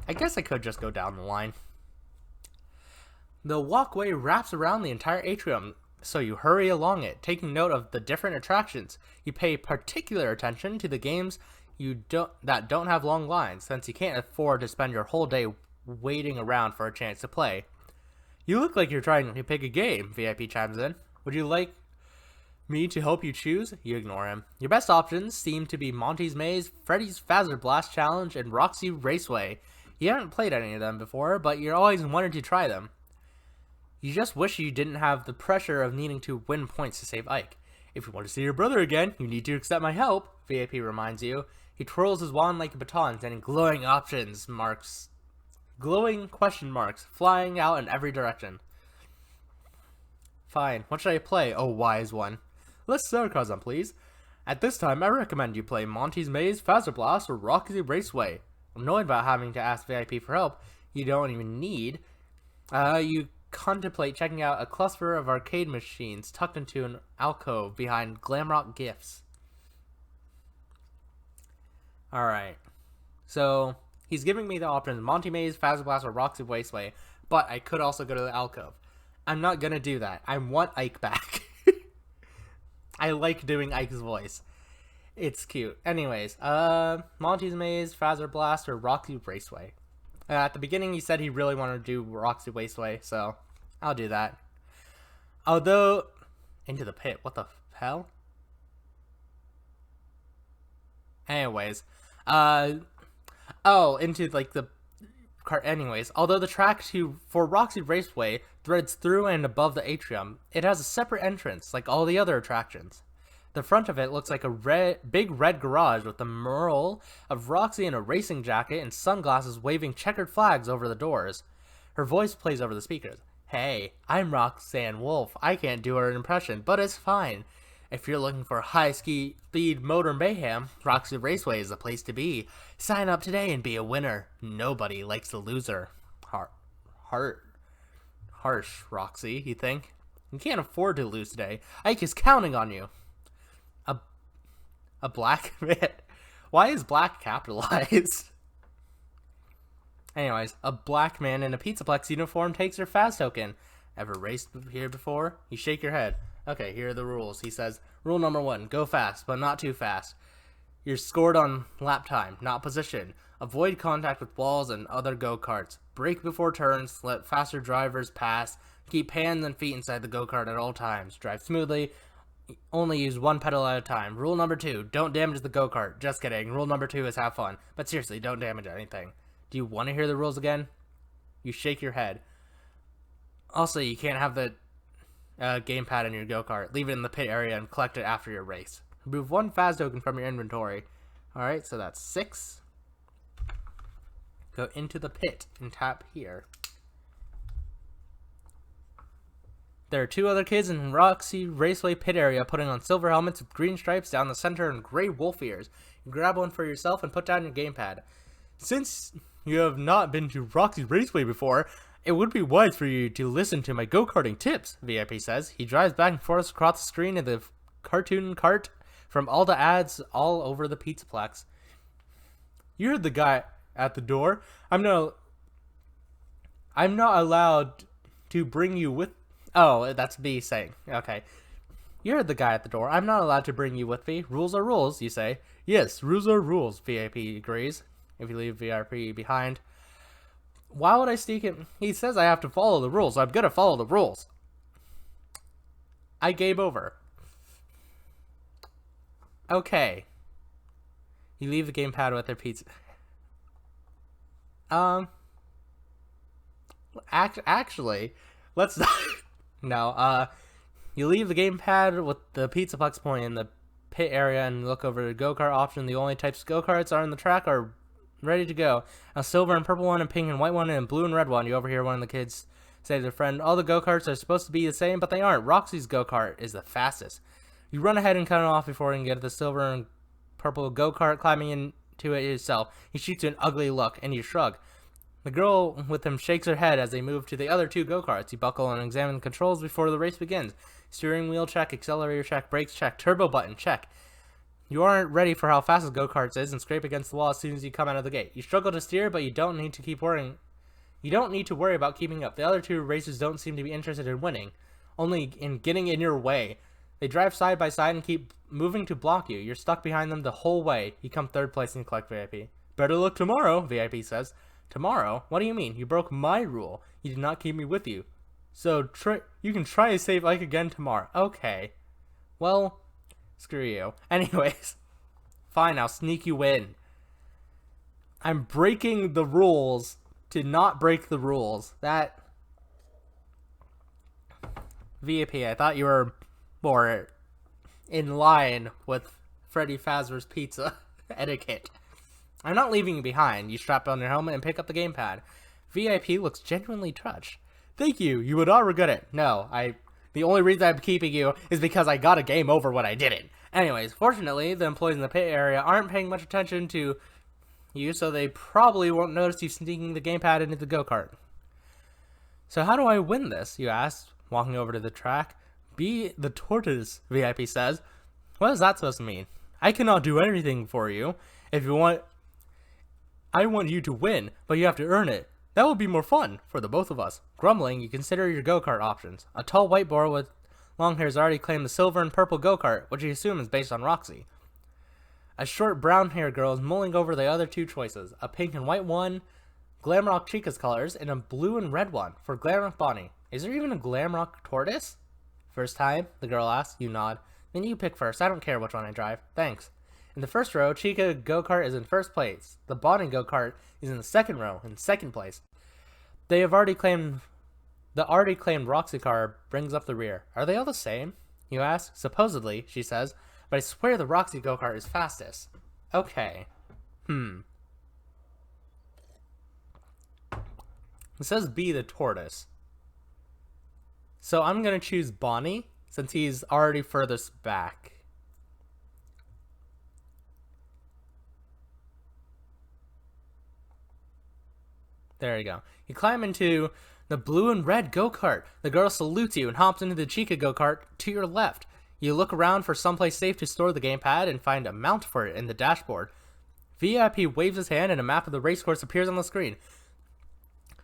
I guess I could just go down the line. The walkway wraps around the entire atrium, so you hurry along it, taking note of the different attractions. You pay particular attention to the games that don't have long lines, since you can't afford to spend your whole day waiting around for a chance to play. You look like you're trying to pick a game, VIP chimes in. Would you like me to help you choose? You ignore him. Your best options seem to be Monty's Maze, Freddy's Fazard Blast Challenge, and Roxy Raceway. You haven't played any of them before, but you're always wanted to try them. You just wish you didn't have the pressure of needing to win points to save Ike. If you want to see your brother again, you need to accept my help, VIP reminds you. He twirls his wand like a baton, sending glowing question marks flying out in every direction. Fine, what should I play, oh wise one? Let's sarcasm, please. At this time, I recommend you play Monty's Maze, Fazard Blast, or Roxy Raceway. Annoyed about having to ask VIP for help you don't even need, you contemplate checking out a cluster of arcade machines tucked into an alcove behind Glamrock Gifts. Alright, so he's giving me the options Monty Maze, Fazard Blast, or Roxy Raceway, but I could also go to the alcove. I'm not gonna do that. I want Ike back. I like doing Ike's voice. It's cute. Anyways, Monty's Maze, Fazard Blast, or Roxy Raceway. At the beginning, he said he really wanted to do Roxy Raceway, so I'll do that. Although, into the pit. What the hell? Anyways, into like the cart. Anyways, although the track for Roxy Raceway threads through and above the atrium, it has a separate entrance, like all the other attractions. The front of it looks like a big red garage with a mural of Roxy in a racing jacket and sunglasses waving checkered flags over the doors. Her voice plays over the speakers. Hey, I'm Roxanne Wolf. I can't do her impression, but it's fine. If you're looking for high-speed motor mayhem, Roxy Raceway is the place to be. Sign up today and be a winner. Nobody likes a loser. Harsh, Roxy, you think? You can't afford to lose today. Ike is counting on you. A black man? Why is black capitalized? Anyways, a black man in a Pizzaplex uniform takes her fast token. Ever raced here before? You shake your head. Okay, here are the rules. He says, rule number 1, go fast, but not too fast. You're scored on lap time, not position. Avoid contact with walls and other go-karts. Brake before turns, let faster drivers pass. Keep hands and feet inside the go-kart at all times. Drive smoothly. Only use one pedal at a time. Rule number 2, don't damage the go-kart. Just kidding. Rule number 2 is have fun. But seriously, don't damage anything. Do you want to hear the rules again? You shake your head. Also, you can't have the gamepad in your go-kart. Leave it in the pit area and collect it after your race. Remove 1 Faz token from your inventory. Alright, so that's 6. Go into the pit and tap here. There are 2 other kids in Roxy Raceway pit area putting on silver helmets with green stripes down the center and gray wolf ears. You grab one for yourself and put down your gamepad. Since you have not been to Roxy Raceway before, it would be wise for you to listen to my go-karting tips, VIP says. He drives back and forth across the screen in the cartoon cart from all the ads all over the Pizzaplex. You heard the guy at the door. I'm not allowed to bring you with... Oh, that's B saying. Okay. You heard the guy at the door. I'm not allowed to bring you with me. Rules are rules, you say. Yes, rules are rules, VIP agrees. If you leave VIP behind. Why would I sneak in? He says I have to follow the rules, so I'm gonna follow the rules. I game over. Okay. You leave the gamepad with their pizza. Actually, let's not... No, you leave the gamepad with the Pizzaplex point in the pit area and look over the go-kart option. The only types of go-karts are in the track are ready to go. A silver and purple one, and pink and white one, and blue and red one. You overhear one of the kids say to their friend, all the go-karts are supposed to be the same, but they aren't. Roxy's go-kart is the fastest. You run ahead and cut it off before you can get the silver and purple go-kart, climbing into it yourself. He shoots you an ugly look, and you shrug. The girl with him shakes her head as they move to the other 2 go-karts. You buckle and examine the controls before the race begins. Steering wheel check, accelerator check, brakes check, turbo button check. You aren't ready for how fast a go-kart is and scrape against the wall as soon as you come out of the gate. You struggle to steer, but you don't need to keep worrying. You don't need to worry about keeping up. The other two racers don't seem to be interested in winning, only in getting in your way. They drive side by side and keep moving to block you. You're stuck behind them the whole way. You come third place and collect VIP. Better luck tomorrow, VIP says. Tomorrow? What do you mean? You broke my rule. You did not keep me with you. So you can try to save Ike again tomorrow. Okay. Well, screw you. Anyways, fine, I'll sneak you in. I'm breaking the rules to not break the rules. That... VIP, I thought you were more in line with Freddy Fazbear's Pizza etiquette. I'm not leaving you behind. You strap on your helmet and pick up the gamepad. VIP looks genuinely touched. Thank you. You would not regret it. No, the only reason I'm keeping you is because I got a game over when I didn't. Anyways, fortunately, the employees in the pit area aren't paying much attention to you, so they probably won't notice you sneaking the gamepad into the go-kart. So how do I win this, you ask, walking over to the track. Be the tortoise, VIP says. What is that supposed to mean? I cannot do anything for you. If you want... I want you to win, but you have to earn it. That would be more fun for the both of us. Grumbling, you consider your go-kart options. A tall white boy with long hair has already claimed the silver and purple go-kart, which you assume is based on Roxy. A short brown-haired girl is mulling over the other two choices. A pink and white one, Glamrock Chica's colors, and a blue and red one for Glamrock Bonnie. Is there even a Glamrock Tortoise? First time? The girl asks. You nod. Then you pick first. I don't care which one I drive. Thanks. In the first row, Chica go-kart is in first place. The Bonnie go-kart is in the second row, in second place. The already claimed Roxy car brings up the rear. Are they all the same? You ask. Supposedly, she says, but I swear the Roxy go-kart is fastest. Okay. It says be the tortoise. So I'm going to choose Bonnie, since he's already furthest back. There you go. You climb into the blue and red go-kart. The girl salutes you and hops into the Chica go-kart to your left. You look around for someplace safe to store the gamepad and find a mount for it in the dashboard. VIP waves his hand and a map of the racecourse appears on the screen.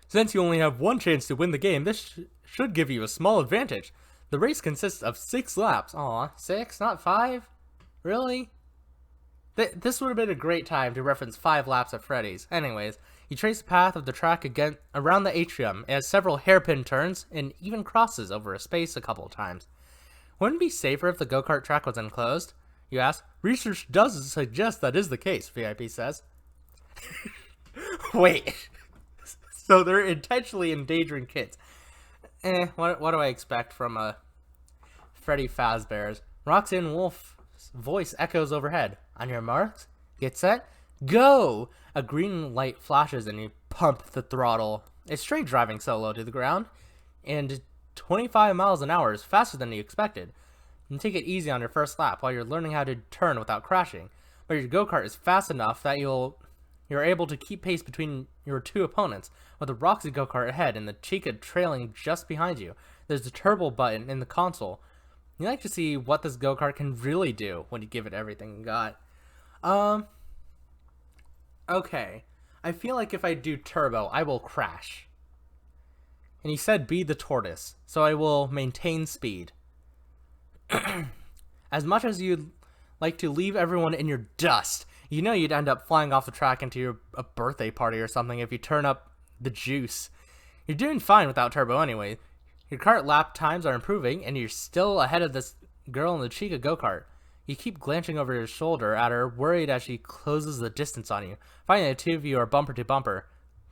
Since you only have one chance to win the game, this should give you a small advantage. The race consists of 6 laps. Aw, 6? Not 5? Really? This would have been a great time to reference 5 laps at Freddy's. Anyways, you trace the path of the track again around the atrium. It has several hairpin turns and even crosses over a space a couple of times. Wouldn't it be safer if the go-kart track was enclosed? You ask. Research does suggest that is the case, VIP says. Wait. So they're intentionally endangering kids. What do I expect from a Freddy Fazbear's? Roxanne Wolf's voice echoes overhead. On your marks, get set, go! A green light flashes and you pump the throttle. It's strange driving so low to the ground, and 25 miles an hour is faster than you expected. You take it easy on your first lap while you're learning how to turn without crashing, but your go-kart is fast enough that you're able to keep pace between your two opponents, with the Roxy go-kart ahead and the Chica trailing just behind you. There's the turbo button in the console. You like to see what this go-kart can really do when you give it everything you got. Okay. I feel like if I do turbo, I will crash. And he said be the tortoise, so I will maintain speed. As much as you'd like to leave everyone in your dust, you know you'd end up flying off the track into a birthday party or something if you turn up the juice. You're doing fine without turbo anyway. Your kart lap times are improving, and you're still ahead of this girl in the Chica go-kart. You keep glancing over your shoulder at her, worried as she closes the distance on you. Finally, the two of you are bumper to bumper.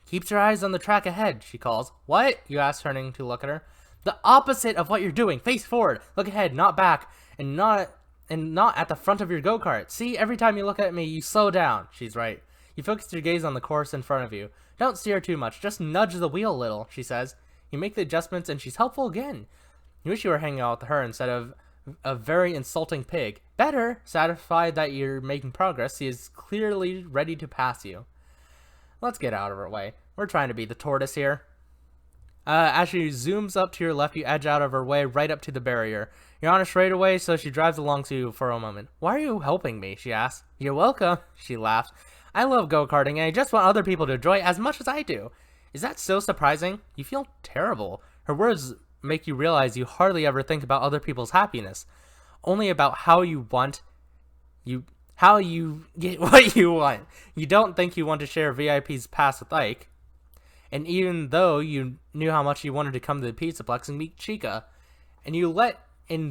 Keep your eyes on the track ahead, she calls. What? You ask, turning to look at her. The opposite of what you're doing. Face forward. Look ahead, not back, and not at the front of your go-kart. See, every time you look at me, you slow down. She's right. You focus your gaze on the course in front of you. Don't steer too much, just nudge the wheel a little, she says. You make the adjustments, and she's helpful again. You wish you were hanging out with her instead of a very insulting pig. Better, satisfied that you're making progress, he is clearly ready to pass you. Let's get out of her way. We're trying to be the tortoise here. As she zooms up to your left, you edge out of her way right up to the barrier. You're on a straightaway, so she drives along to you for a moment. Why are you helping me? She asks. You're welcome, she laughs. I love go-karting, and I just want other people to enjoy it as much as I do. Is that so surprising? You feel terrible. Her words make you realize you hardly ever think about other people's happiness. Only about how you get what you want. You don't think you want to share VIP's pass with Ike. And even though you knew how much you wanted to come to the Pizzaplex and meet Chica, and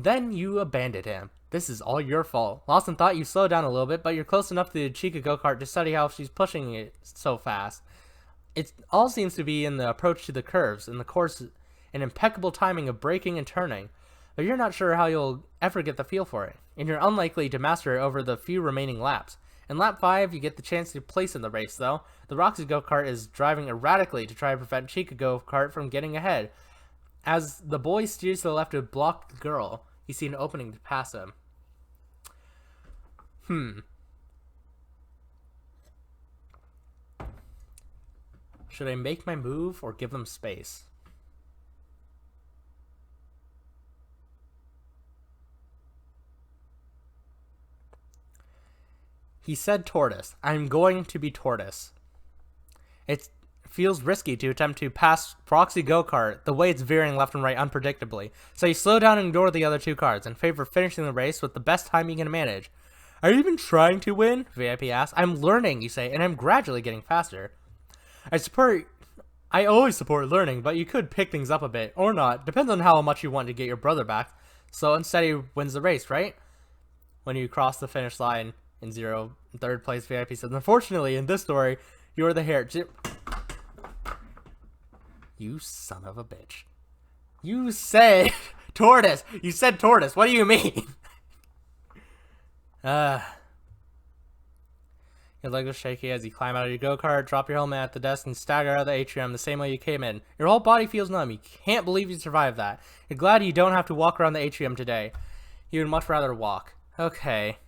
then you abandoned him. This is all your fault. Lawson thought you slowed down a little bit, but you're close enough to the Chica go-kart to study how she's pushing it so fast. It all seems to be in the approach to the curves, and the course, an impeccable timing of braking and turning. But you're not sure how you'll ever get the feel for it, and you're unlikely to master it over the few remaining laps. In lap 5, you get the chance to place in the race, though. The Roxy go-kart is driving erratically to try to prevent Chica go-kart from getting ahead. As the boy steers to the left to block the girl, you see an opening to pass him. Should I make my move or give them space? He said tortoise. I'm going to be tortoise. It feels risky to attempt to pass Roxy go-kart the way it's veering left and right unpredictably, so you slow down and ignore the other two cars in favor of finishing the race with the best time you can manage. Are you even trying to win? VIP asks. I'm learning, you say, and I'm gradually getting faster. I always support learning, but you could pick things up a bit, or not. Depends on how much you want to get your brother back. So instead he wins the race, right? When you cross the finish line in third place, VIP says, unfortunately, in this story, you're the hare. You son of a bitch. You said tortoise. You said tortoise. What do you mean? Your legs are shaky as you climb out of your go-kart, drop your helmet at the desk, and stagger out of the atrium the same way you came in. Your whole body feels numb. You can't believe you survived that. You're glad you don't have to walk around the atrium today. You would much rather walk. Okay.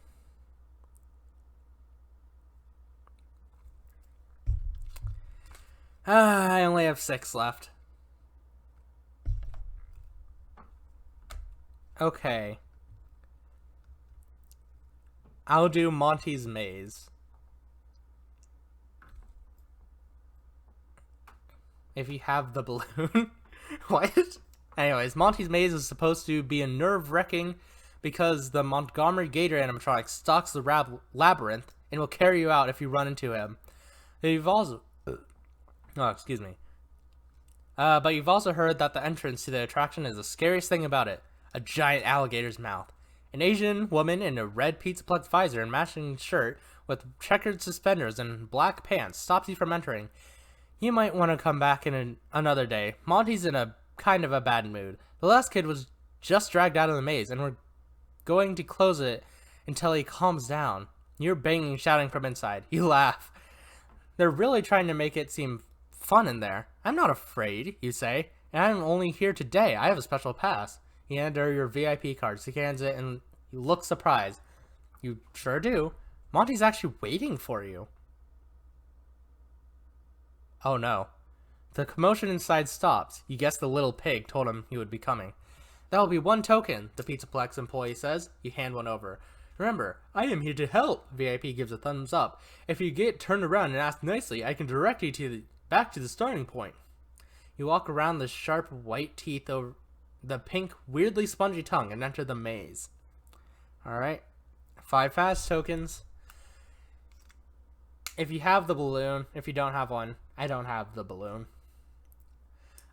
I only have 6 left. Okay. I'll do Monty's Maze. If you have the balloon. What? Anyways, Monty's Maze is supposed to be a nerve-wracking because the Montgomery Gator animatronic stalks the labyrinth and will carry you out if you run into him. You've also... Oh, excuse me. But you've also heard that the entrance to the attraction is the scariest thing about it. A giant alligator's mouth. An Asian woman in a red Pizzaplex visor and matching shirt with checkered suspenders and black pants stops you from entering. You might want to come back in another day. Monty's in a kind of a bad mood. The last kid was just dragged out of the maze, and we're going to close it until he calms down. You're banging and shouting from inside. You laugh. They're really trying to make it seem fun in there. I'm not afraid, you say. And I'm only here today. I have a special pass. You hand her your VIP card. She hands it, and you look surprised. You sure do. Monty's actually waiting for you. Oh no. The commotion inside stops. You guess the little pig told him he would be coming. That'll be 1 token, the Pizzaplex employee says. You hand one over. Remember, I am here to help. VIP gives a thumbs up. If you get turned around and ask nicely, I can direct you back to the starting point. You walk around the sharp white teeth over the pink, weirdly spongy tongue and enter the maze. Alright. 5 fast tokens. If you have the balloon, if you don't have one, I don't have the balloon.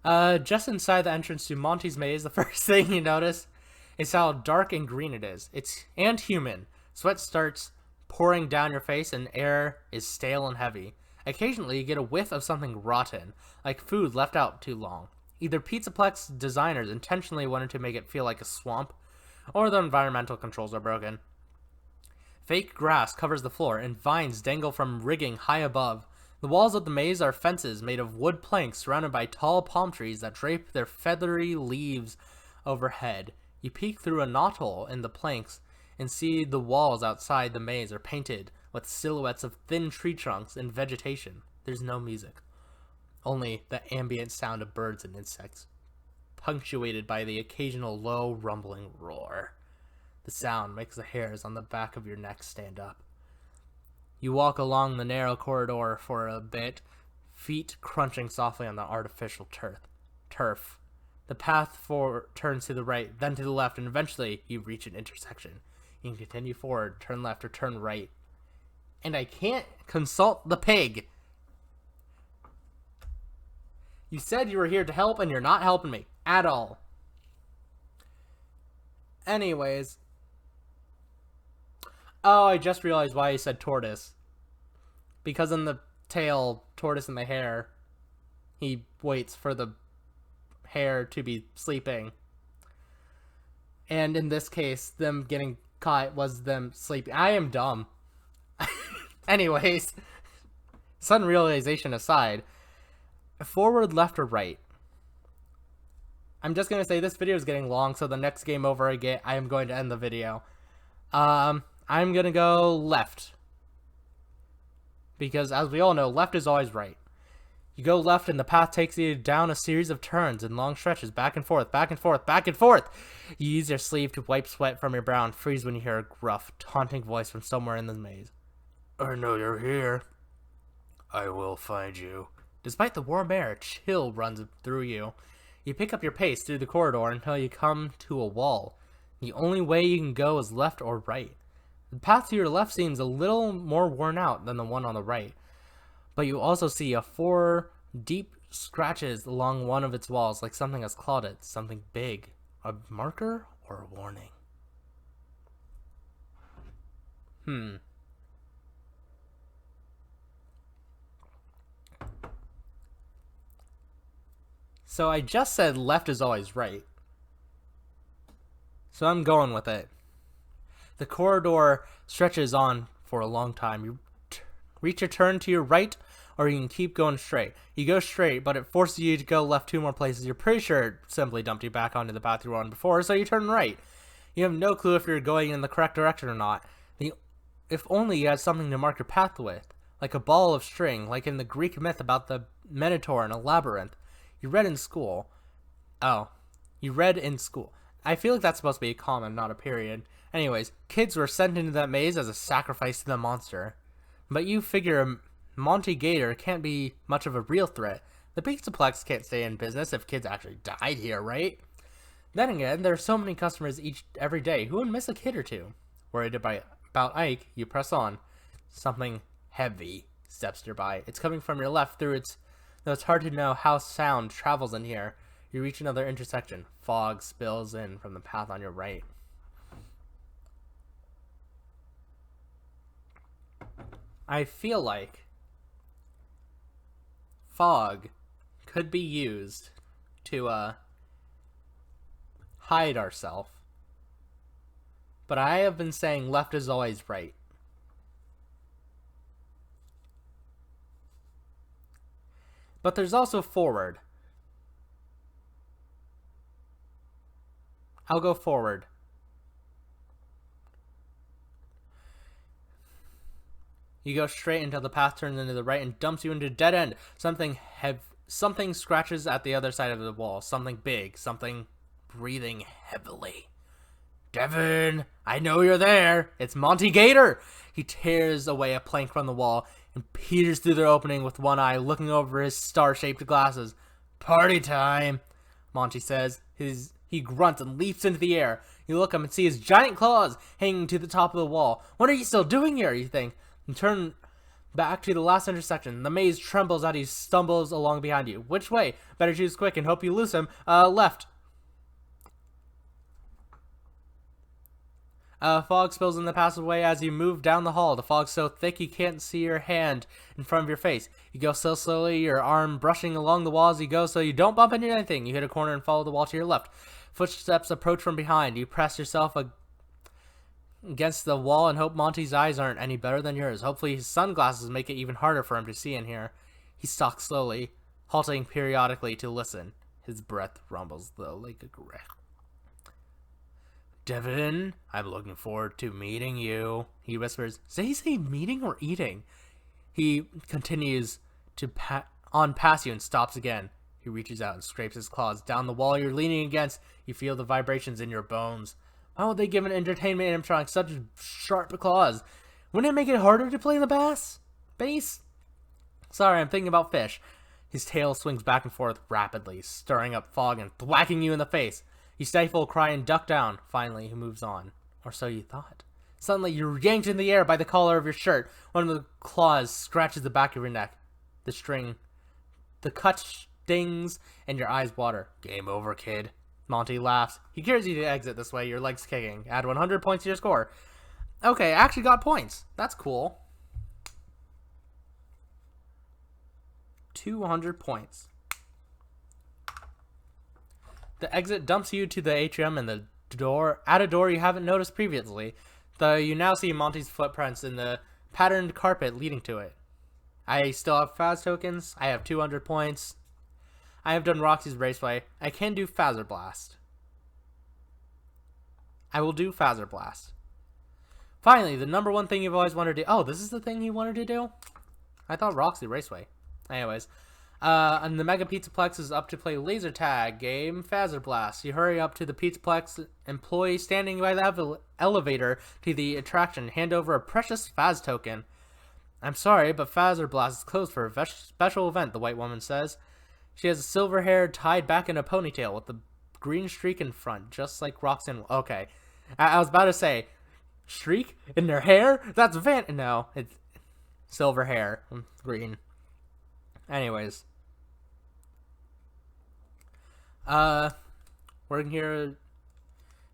Just inside the entrance to Monty's Maze, the first thing you notice is how dark and green it is. And human. Sweat starts pouring down your face and air is stale and heavy. Occasionally you get a whiff of something rotten, like food left out too long. Either Pizzaplex designers intentionally wanted to make it feel like a swamp, or the environmental controls are broken. Fake grass covers the floor, and vines dangle from rigging high above. The walls of the maze are fences made of wood planks surrounded by tall palm trees that drape their feathery leaves overhead. You peek through a knothole in the planks and see the walls outside the maze are painted with silhouettes of thin tree trunks and vegetation. There's no music. only the ambient sound of birds and insects, punctuated by the occasional low rumbling roar. The sound makes the hairs on the back of your neck stand up. You walk along the narrow corridor for a bit, feet crunching softly on the artificial turf. The path turns to the right, then to the left, and eventually you reach an intersection. You can continue forward, turn left, or turn right. And I can't consult the pig. You said you were here to help, and you're not helping me at all. Anyways. Oh, I just realized why he said tortoise. Because in the tail, tortoise in the hare, he waits for the hare to be sleeping. And in this case, them getting caught was them sleeping. I am dumb. Anyways, sudden realization aside, forward, left, or right? I'm just going to say this video is getting long, so the next game over I am going to end the video. I'm going to go left. Because as we all know, left is always right. You go left and the path takes you down a series of turns and long stretches, back and forth, back and forth, back and forth. You use your sleeve to wipe sweat from your brow and freeze when you hear a gruff, taunting voice from somewhere in the maze. I know you're here. I will find you. Despite the warm air, a chill runs through you. You pick up your pace through the corridor until you come to a wall. The only way you can go is left or right. The path to your left seems a little more worn out than the one on the right, but you also see 4 deep scratches along one of its walls, like something has clawed it, something big. A marker or a warning? So I just said left is always right. So I'm going with it. The corridor stretches on for a long time. You reach a turn to your right, or you can keep going straight. You go straight, but it forces you to go left 2 more places. You're pretty sure it simply dumped you back onto the path you were on before, so you turn right. You have no clue if you're going in the correct direction or not. If only you had something to mark your path with, like a ball of string, like in the Greek myth about the Minotaur in a labyrinth. You read in school. I feel like that's supposed to be a comma, not a period. Anyways, kids were sent into that maze as a sacrifice to the monster. But you figure Monty Gator can't be much of a real threat. The Pizzaplex can't stay in business if kids actually died here, right? Then again, there are so many customers every day. Who would miss a kid or two? Worried about Ike, you press on. Something heavy steps nearby. It's coming from your left though it's hard to know how sound travels in here. You reach another intersection. Fog spills in from the path on your right. I feel like fog could be used to hide ourselves. But I have been saying left is always right. But there's also forward. I'll go forward. You go straight until the path turns into the right and dumps you into a dead end. Something scratches at the other side of the wall. Something big. Something breathing heavily. Devin, I know you're there. It's Monty Gator. He tears away a plank from the wall and peers through the opening with one eye, looking over his star-shaped glasses. Party time, Monty says. He grunts and leaps into the air. You look up and see his giant claws hanging to the top of the wall. What are you still doing here, you think? And turn back to the last intersection. The maze trembles as he stumbles along behind you. Which way? Better choose quick and hope you lose him. Left. Fog spills in the passageway as you move down the hall. The fog's so thick you can't see your hand in front of your face. You go so slowly, your arm brushing along the wall as you go so you don't bump into anything. You hit a corner and follow the wall to your left. Footsteps approach from behind. You press yourself against the wall and hope Monty's eyes aren't any better than yours. Hopefully his sunglasses make it even harder for him to see in here. He stalks slowly, halting periodically to listen. His breath rumbles though like a regret. Devin, I'm looking forward to meeting you, he whispers. Did he say meeting or eating? He continues to on past you and stops again. He reaches out and scrapes his claws down the wall you're leaning against. You feel the vibrations in your bones. Why would they give an entertainment animatronic such sharp claws? Wouldn't it make it harder to play the bass? Sorry, I'm thinking about Fish. His tail swings back and forth rapidly, stirring up fog and thwacking you in the face. You stifle a cry and duck down. Finally, he moves on. Or so you thought. Suddenly, you're yanked in the air by the collar of your shirt. One of the claws scratches the back of your neck. The cut stings, and your eyes water. Game over, kid. Monty laughs. He carries you to exit this way, your legs kicking. Add 100 points to your score. Okay, I actually got points. That's cool. 200 points. The exit dumps you to the atrium and the door at a door you haven't noticed previously, though you now see Monty's footprints in the patterned carpet leading to it. I still have Phaz tokens. I have 200 points. I have done Roxy's Raceway. I can do Phaser Blast. I will do Phaser Blast. Finally, the number one thing you've always wanted to do. Oh, this is the thing you wanted to do? I thought Roxy Raceway. Anyways, and the Mega Pizzaplex is up to play laser tag game Phaser Blast. You hurry up to the Pizzaplex employee standing by the elevator to the attraction. Hand over a precious Phaz token. I'm sorry, but Phaser Blast is closed for a special event, the white woman says. She has silver hair tied back in a ponytail with a green streak in front, just like Roxanne. Okay, I was about to say, streak in their hair? That's No, it's silver hair, green. Anyways, working here,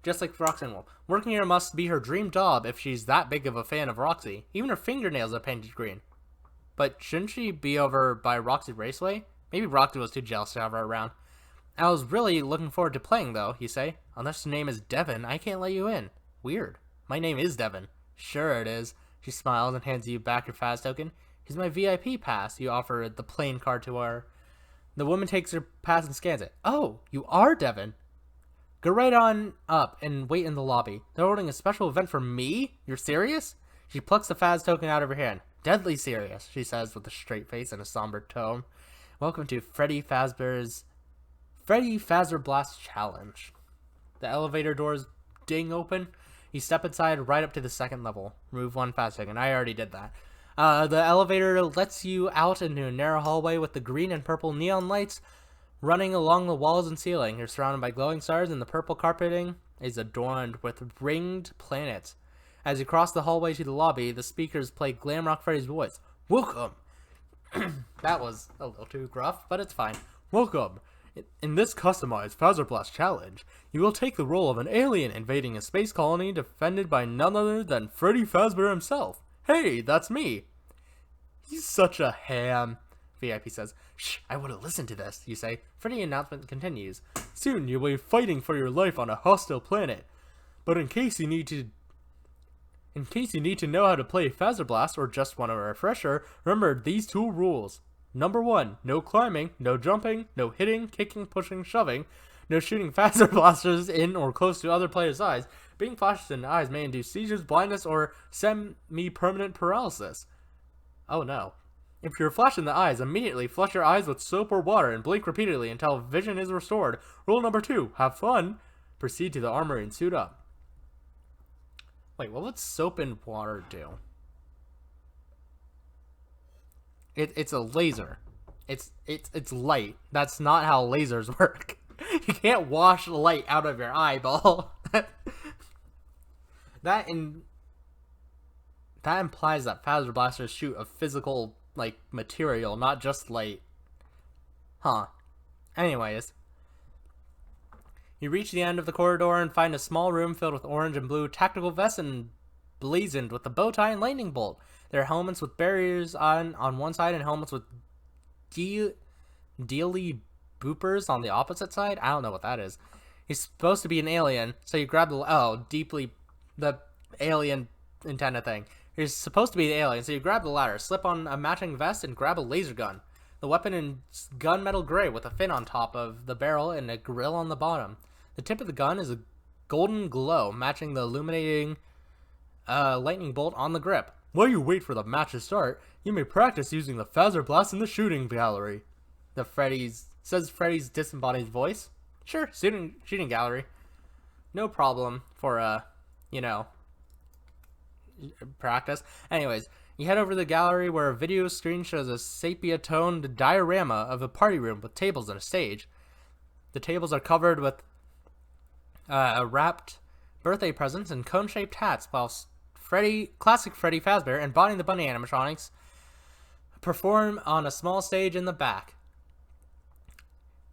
just like Roxanne will. Working here must be her dream job if she's that big of a fan of Roxy. Even her fingernails are painted green. But shouldn't she be over by Roxy Raceway? Maybe Roxy was too jealous to have her around. I was really looking forward to playing, though, you say. Unless your name is Devin, I can't let you in. Weird. My name is Devin. Sure it is. She smiles and hands you back your Phaz token. Here's my VIP pass. You offer the plain card to her. The woman takes her pass and scans it. Oh, you are Devin. Go right on up and wait in the lobby. They're holding a special event for me? You're serious? She plucks the Phaz token out of her hand. Deadly serious, she says with a straight face and a somber tone. Welcome to Freddy Fazbear's Phaser Blast Challenge. The elevator doors ding open. You step inside right up to the second level. Remove one Phaz token. I already did that. The elevator lets you out into a narrow hallway with the green and purple neon lights running along the walls and ceiling. You're surrounded by glowing stars, and the purple carpeting is adorned with ringed planets. As you cross the hallway to the lobby, the speakers play Glamrock Freddy's voice. Welcome! That was a little too gruff, but it's fine. Welcome! In this customized Phaser Blast challenge, you will take the role of an alien invading a space colony defended by none other than Freddy Fazbear himself. Hey, that's me! He's such a ham, VIP says. Shh, I wouldn't listen to this, you say. Freddy announcement continues. Soon you'll be fighting for your life on a hostile planet. But in case you need to know how to play Phaser Blast or just want a refresher, remember these 2 rules. Number 1, no climbing, no jumping, no hitting, kicking, pushing, shoving, no shooting Phaser Blasters in or close to other players' eyes. Being flashed in the eyes may induce seizures, blindness, or semi-permanent paralysis. Oh no. If you're flashed in the eyes, immediately flush your eyes with soap or water and blink repeatedly until vision is restored. Rule number 2, have fun. Proceed to the armory and suit up. Wait, what would soap and water do? It's a laser. It's light. That's not how lasers work. You can't wash light out of your eyeball. That implies that Phaser Blasters shoot a physical, material, not just light. Huh. Anyways. You reach the end of the corridor and find a small room filled with orange and blue tactical vests and blazoned with a bow tie and lightning bolt. There are helmets with barriers on one side and helmets with dealy boopers on the opposite side. I don't know what that is. He's supposed to be an alien, so you grab the alien antenna thing. You're supposed to be the alien, so you grab the ladder, slip on a matching vest, and grab a laser gun. The weapon is gunmetal gray with a fin on top of the barrel and a grill on the bottom. The tip of the gun is a golden glow, matching the illuminating lightning bolt on the grip. While you wait for the match to start, You may practice using the Phaser Blast in the shooting gallery. Says Freddy's disembodied voice. Sure, shooting gallery. No problem for, practice. Anyways, you head over to the gallery where a video screen shows a sepia-toned diorama of a party room with tables and a stage. The tables are covered with wrapped birthday presents and cone-shaped hats, while classic Freddy Fazbear and Bonnie the Bunny animatronics perform on a small stage in the back.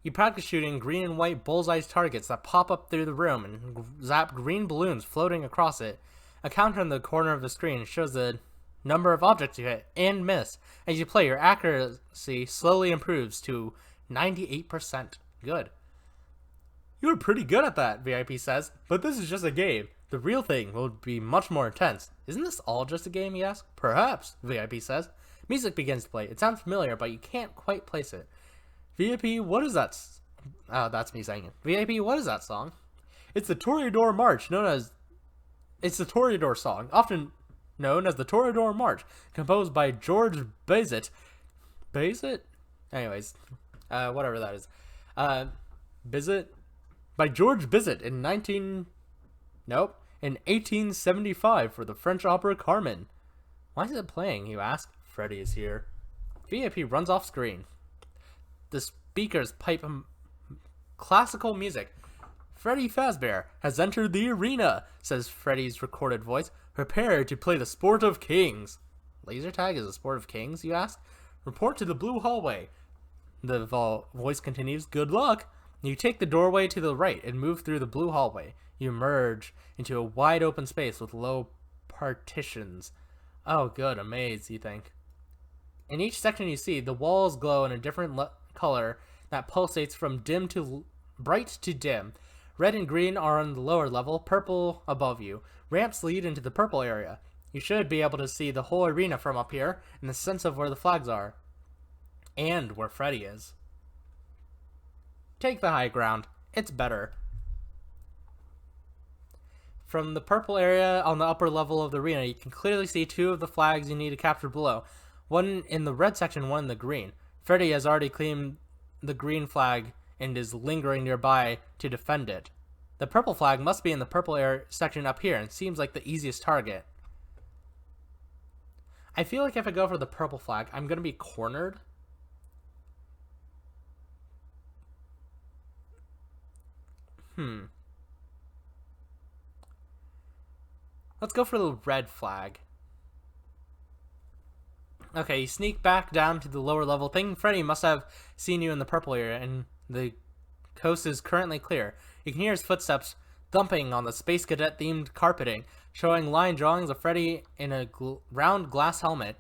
You practice shooting green and white bullseye targets that pop up through the room and zap green balloons floating across it. A counter in the corner of the screen shows the number of objects you hit and miss. As you play, your accuracy slowly improves to 98%. Good. You were pretty good at that, VIP says, but this is just a game. The real thing will be much more intense. Isn't this all just a game, you ask? Perhaps, VIP says. Music begins to play. It sounds familiar, but you can't quite place it. VIP, what is that? Oh, that's me saying it. VIP, what is that song? It's the Toreador March, It's the Toreador song, often known as the Toreador March, composed by George Bizet. Bizet? Anyways, whatever that is. Bizet? By George Bizet in 1875 for the French opera Carmen. Why is it playing, you ask? Freddy is here. VIP runs off screen. The speakers pipe classical music. Freddy Fazbear has entered the arena, says Freddy's recorded voice. Prepare to play the sport of kings. Laser tag is a sport of kings, you ask? Report to the blue hallway. The voice continues. Good luck. You take the doorway to the right and move through the blue hallway. You emerge into a wide open space with low partitions. Oh good, a maze, you think. In each section you see, the walls glow in a different color that pulsates from dim to bright to dim. Red and green are on the lower level, purple above you. Ramps lead into the purple area. You should be able to see the whole arena from up here in the sense of where the flags are. And where Freddy is. Take the high ground. It's better. From the purple area on the upper level of the arena, you can clearly see two of the flags you need to capture below. One in the red section, one in the green. Freddy has already claimed the green flag and is lingering nearby to defend it. The purple flag must be in the purple section up here and seems like the easiest target. I feel like if I go for the purple flag, I'm going to be cornered. Let's go for the red flag. Okay, you sneak back down to the lower level. Thinking Freddy must have seen you in the purple area, and the coast is currently clear. You can hear his footsteps thumping on the Space Cadet themed carpeting, showing line drawings of Freddy in a round glass helmet,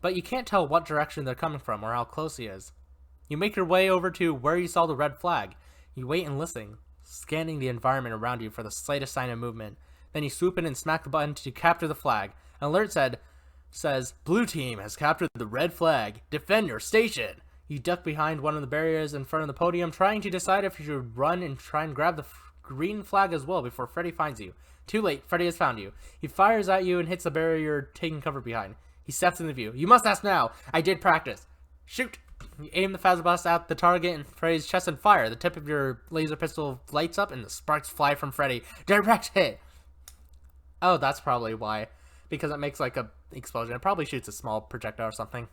but you can't tell what direction they're coming from or how close he is. You make your way over to where you saw the red flag. You wait and listen, scanning the environment around you for the slightest sign of movement. Then you swoop in and smack the button to capture the flag. An alert says, Blue team has captured the red flag. Defend your station. You duck behind one of the barriers in front of the podium, trying to decide if you should run and try and grab the green flag as well before Freddy finds you. Too late, Freddy has found you. He fires at you and hits the barrier you're taking cover behind. He steps into view. You must ask now. I did practice. Shoot. You aim the Phaser Blast at the target and Freddy's chest and fire. The tip of your laser pistol lights up and the sparks fly from Freddy. Direct hit. Oh, that's probably why. Because it makes like a explosion. It probably shoots a small projectile or something.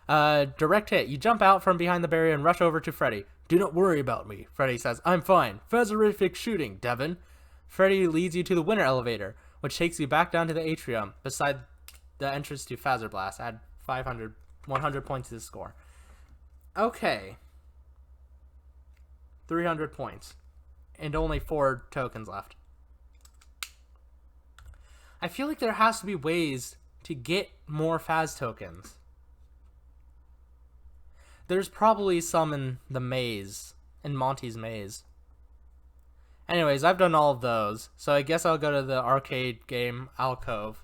Direct hit. You jump out from behind the barrier and rush over to Freddy. Do not worry about me, Freddy says. I'm fine. Phaserific shooting, Devin. Freddy leads you to the winner elevator, which takes you back down to the atrium beside the entrance to Phaser Blast. Add 100 points to the score. Okay. 300 points. And only 4 tokens left. I feel like there has to be ways to get more Phaz tokens. There's probably some in the maze, in Monty's maze. Anyways, I've done all of those, so I guess I'll go to the arcade game, Alcove.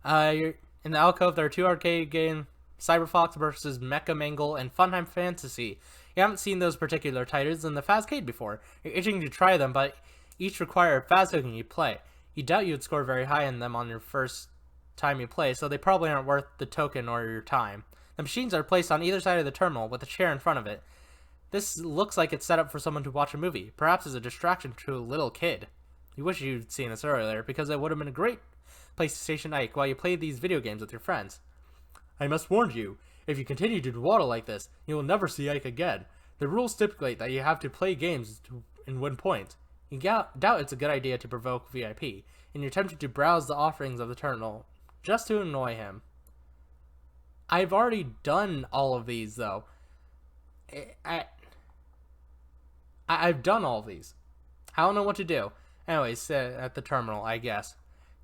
In the Alcove, there are 2 arcade games, Cyberfox versus Mecha Mangle and Funtime Fantasy. You haven't seen those particular titles in the Phazcade before. You're itching to try them, but each require a Phaz token you play. You doubt you would score very high in them on your first time you play, so they probably aren't worth the token or your time. The machines are placed on either side of the terminal with a chair in front of it. This looks like it's set up for someone to watch a movie, perhaps as a distraction to a little kid. You wish you'd seen this earlier, because it would have been a great place to station Ike while you played these video games with your friends. I must warn you, if you continue to dawdle like this, you will never see Ike again. The rules stipulate that you have to play games and win points. You doubt it's a good idea to provoke VIP, and you're tempted to browse the offerings of the terminal just to annoy him. I've already done all of these, though. I've done all of these. I don't know what to do. Anyways, sit at the terminal, I guess.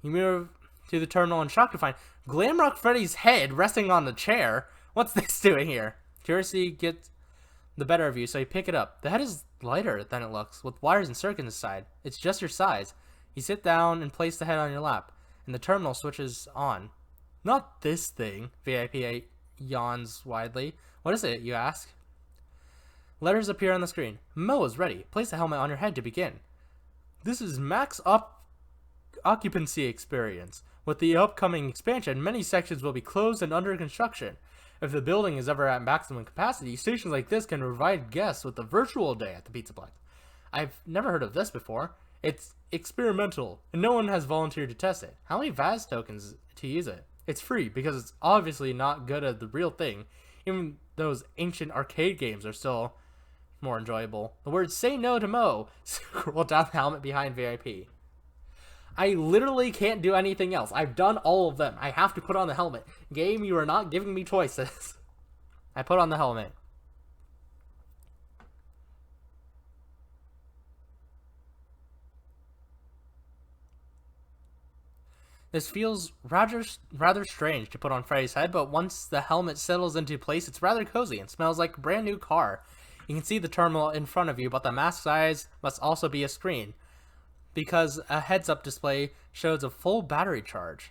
You move to the terminal and shocked to find Glamrock Freddy's head resting on the chair. What's this doing here? Curiosity gets the better of you, so you pick it up. The head is lighter than it looks, with wires and circuits inside. It's just your size. You sit down and place the head on your lap, and the terminal switches on. Not this thing, VIP yawns widely. What is it, you ask? Letters appear on the screen. Mo is ready. Place the helmet on your head to begin. This is max occupancy experience. With the upcoming expansion, many sections will be closed and under construction. If the building is ever at maximum capacity, stations like this can provide guests with a virtual day at the Pizzaplex. I've never heard of this before. It's experimental, and no one has volunteered to test it. How many VAS tokens to use it? It's free, because it's obviously not good at the real thing. Even those ancient arcade games are still more enjoyable. The words "Say No to Mo" scroll down the helmet behind VIP. I literally can't do anything else. I've done all of them. I have to put on the helmet. Game, you are not giving me choices. I put on the helmet. This feels rather strange to put on Freddy's head, but once the helmet settles into place, it's rather cozy and smells like a brand new car. You can see the terminal in front of you, but the mask size must also be a screen, because a heads-up display shows a full battery charge.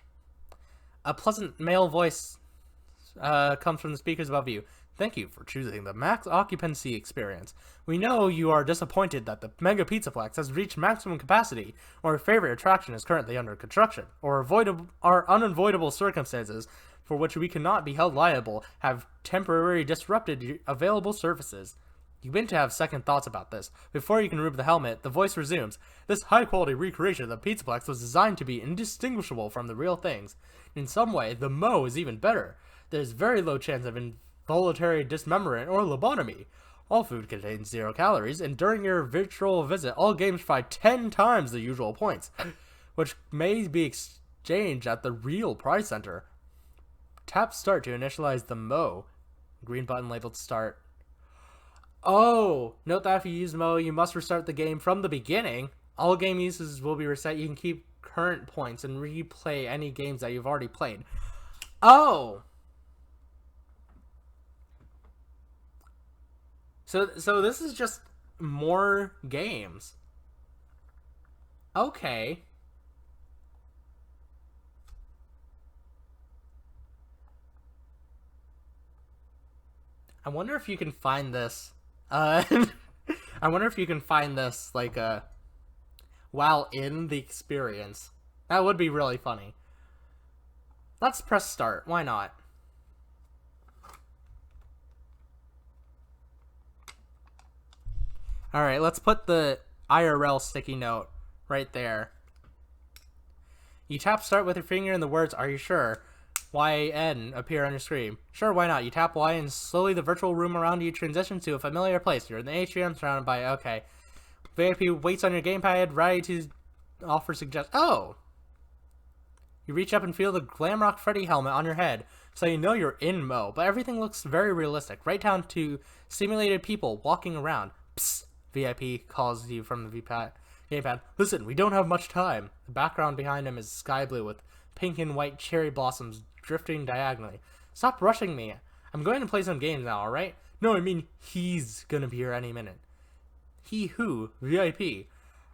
A pleasant male voice comes from the speakers above you. Thank you for choosing the max occupancy experience. We know you are disappointed that the Mega Pizzaplex has reached maximum capacity, or your favorite attraction is currently under construction, or unavoidable circumstances for which we cannot be held liable have temporarily disrupted available services. You begin to have second thoughts about this. Before you can remove the helmet, the voice resumes. This high-quality recreation of the Pizzaplex was designed to be indistinguishable from the real things. In some way, the Mo is even better. There's very low chance of involuntary dismemberment or lobotomy. All food contains 0 calories, and during your virtual visit, all games provide 10 times the usual points, which may be exchanged at the real prize center. Tap Start to initialize the Mo. Green button labeled Start. Oh, note that if you use Mo, you must restart the game from the beginning. All game uses will be reset. You can keep current points and replay any games that you've already played. Oh! So this is just more games. Okay. I wonder if you can find this. I wonder if you can find this, like, while in the experience. That would be really funny. Let's press start. Why not? Alright, let's put the IRL sticky note right there. You tap start with your finger and the words, "Are you sure?" YN appear on your screen. Sure, why not? You tap Y and slowly the virtual room around you transitions to a familiar place. You're in the atrium surrounded by, okay. VIP waits on your gamepad, ready to offer suggestions. Oh! You reach up and feel the Glamrock Freddy helmet on your head, so you know you're in Mo, but everything looks very realistic, right down to simulated people walking around. Psst! VIP calls you from the gamepad. Listen, we don't have much time. The background behind him is sky blue with pink and white cherry blossoms drifting diagonally. Stop rushing me. I'm going to play some games now, alright? No, I mean, he's gonna be here any minute. He who? VIP.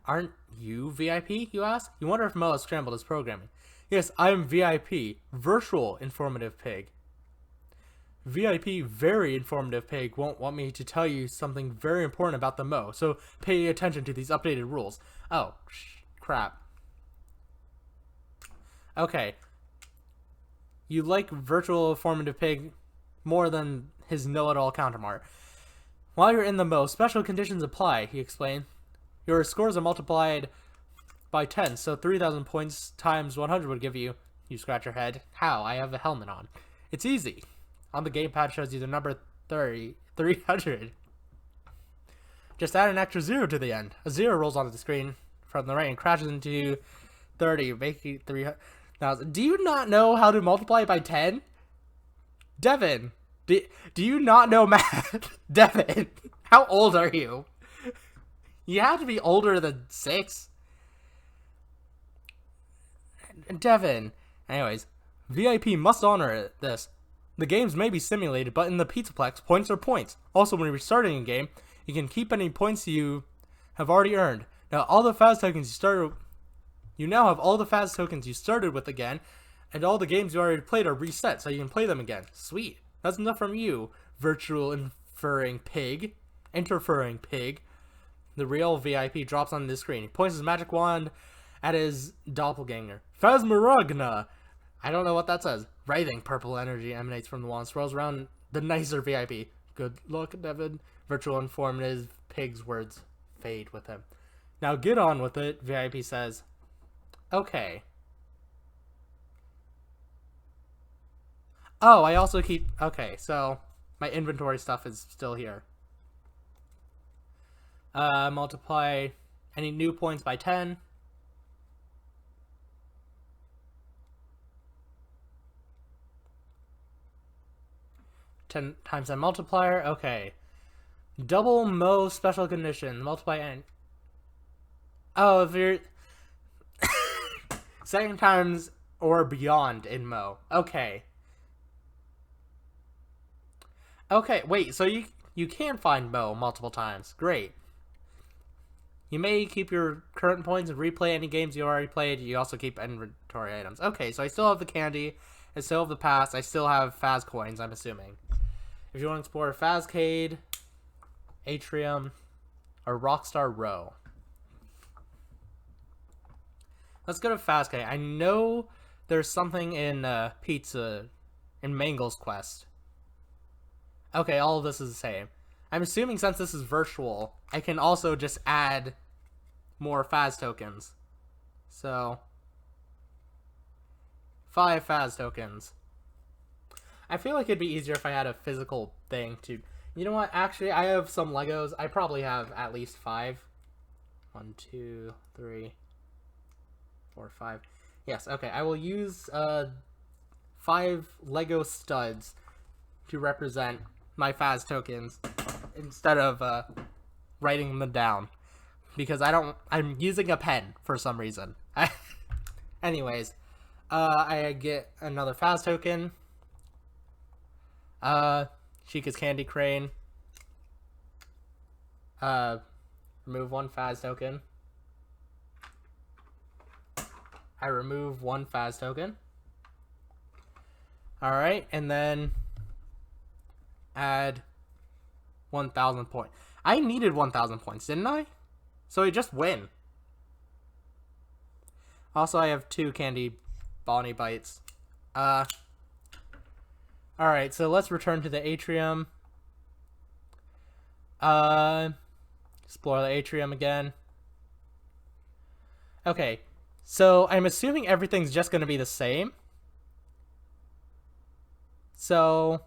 Aren't you VIP, you ask? You wonder if Mo has scrambled his programming. Yes, I'm VIP. Virtual Informative Pig. VIP Very Informative Pig won't want me to tell you something very important about the Mo, so pay attention to these updated rules. Oh, crap. Okay. You like Virtual Informative Pig more than his know-it-all counterpart. While you're in the Mo, special conditions apply, he explained. Your scores are multiplied by 10, so 3,000 points times 100 would give you... You scratch your head. How? I have a helmet on. It's easy. On the gamepad shows you the number 300. Just add an extra 0 to the end. A 0 rolls onto the screen from the right and crashes into 30, making 300. Now, do you not know how to multiply by 10? Devin, do you not know math? Devin, how old are you? You have to be older than 6. Devin. Anyways, VIP must honor this. The games may be simulated, but in the Pizzaplex, points are points. Also, when you're restarting a game, you can keep any points you have already earned. Now, all the Faz tokens you started... You now have all the Faz tokens you started with again, and all the games you already played are reset, so you can play them again. Sweet. That's enough from you, virtual interfering pig. The real VIP drops on the screen. He points his magic wand at his doppelganger. Phasmaragna! I don't know what that says. Writhing purple energy emanates from the wand, swirls around the nicer VIP. Good luck, Devin. Virtual informative pig's words fade with him. Now get on with it, VIP says. Okay. Oh, I also keep... Okay, so my inventory stuff is still here. Multiply any new points by 10. 10 times that multiplier. Okay. Double Mo special condition. Multiply and... Oh, if you're... Second times or beyond in Mo. Okay. Okay, wait, so you can find Mo multiple times. Great. You may keep your current points and replay any games you already played. You also keep inventory items. Okay, so I still have the candy. I still have the pass. I still have Faz coins, I'm assuming. If you want to explore Fazcade, Atrium, or Rockstar Row. Let's go to Fazcade. I know there's something in Pizza, in Mangle's Quest. Okay, all of this is the same. I'm assuming since this is virtual, I can also just add more Faz tokens. So, 5 Faz tokens. I feel like it'd be easier if I had a physical thing to... You know what? Actually, I have some Legos. I probably have at least 5. 1, 2, 3, 4, 5. Yes, okay. I will use 5 Lego studs to represent my Faz tokens instead of writing them down. Because I'm using a pen for some reason. Anyways, I get another Faz token. Chica's Candy Crane. Remove 1 Faz token. I remove 1 Faz token. Alright, and then add 1,000 points. I needed 1,000 points, didn't I? So I just win. Also, I have 2 Candy Bonnie Bites. Alright, so let's return to the Atrium. Explore the Atrium again. Okay, so I'm assuming everything's just going to be the same. So,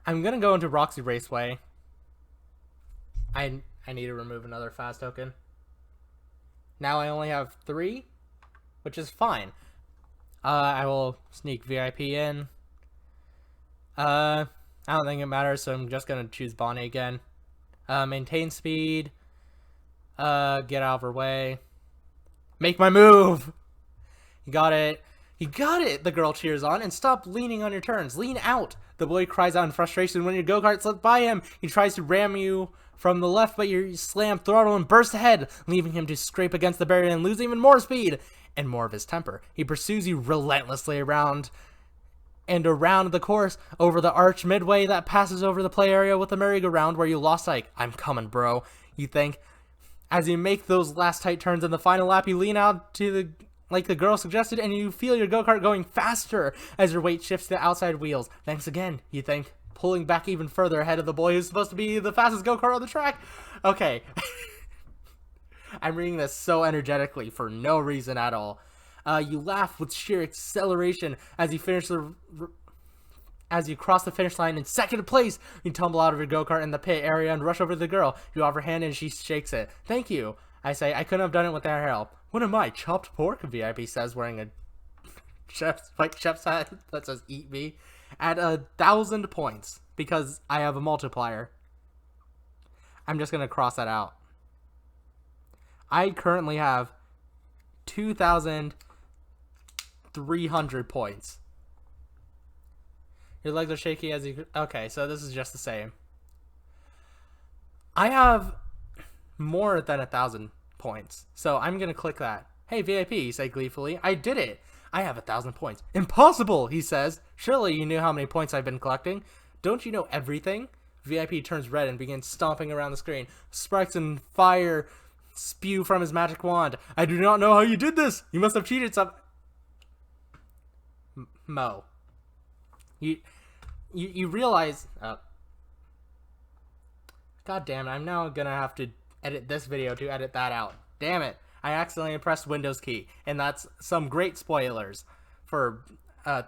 I'm going to go into Roxy Raceway. I need to remove another Faz token. Now I only have 3, which is fine. I will sneak VIP in. I don't think it matters, so I'm just going to choose Bonnie again. Maintain speed. Get out of her way. Make my move! You got it. You got it! The girl cheers on. And stop leaning on your turns. Lean out! The boy cries out in frustration when your go-kart slips by him. He tries to ram you from the left, but you slam throttle and burst ahead, leaving him to scrape against the barrier and lose even more speed and more of his temper. He pursues you relentlessly around and around the course, over the arch midway that passes over the play area with the merry-go-round where you lost sight. I'm coming, bro, you think. As you make those last tight turns in the final lap, you lean out to the like the girl suggested, and you feel your go-kart going faster as your weight shifts to the outside wheels. Thanks again, you think, pulling back even further ahead of the boy who's supposed to be the fastest go-kart on the track. Okay. I'm reading this so energetically for no reason at all. You laugh with sheer acceleration as you cross the finish line in second place. You tumble out of your go-kart in the pit area and rush over to the girl. You offer her hand and she shakes it. Thank you. I say, I couldn't have done it without her help. What am I, chopped pork? VIP says, wearing a chef's hat that says eat me. At 1,000 points, because I have a multiplier. I'm just going to cross that out. I currently have 2,300 points. Your legs are shaky as you... Okay, so this is just the same. I have more than 1,000 points, so I'm going to click that. Hey, VIP, you say gleefully. I did it. I have 1,000 points. Impossible, he says. Surely you knew how many points I've been collecting. Don't you know everything? VIP turns red and begins stomping around the screen. Sparks and fire spew from his magic wand. I do not know how you did this. You must have cheated some... Mo. You realize... God damn it, I'm now gonna have to edit this video to edit that out. Damn it. I accidentally pressed Windows key, and that's some great spoilers for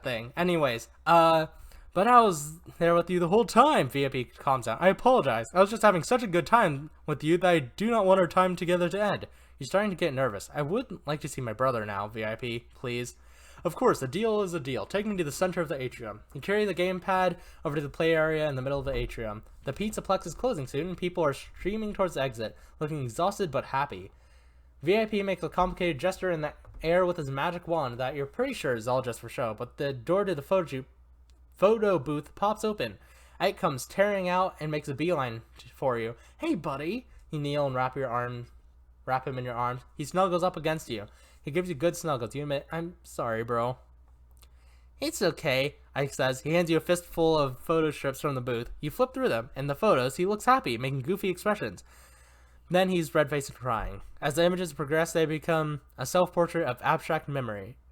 thing. Anyways, but I was there with you the whole time, VIP calms down. I apologize. I was just having such a good time with you that I do not want our time together to end. You're starting to get nervous. I would like to see my brother now, VIP, please. Of course, a deal is a deal. Take me to the center of the atrium. You carry the gamepad over to the play area in the middle of the atrium. The Pizzaplex is closing soon, and people are streaming towards the exit, looking exhausted but happy. VIP makes a complicated gesture in the air with his magic wand that you're pretty sure is all just for show, but the door to the photo booth pops open. Ike comes tearing out and makes a beeline for you. Hey, buddy! You kneel and wrap him in your arms. He snuggles up against you. He gives you good snuggles. You admit, I'm sorry, bro. It's okay, Ike says. He hands you a fistful of photo strips from the booth. You flip through them. In the photos, he looks happy, making goofy expressions. Then he's red-faced and crying. As the images progress, they become a self-portrait of abstract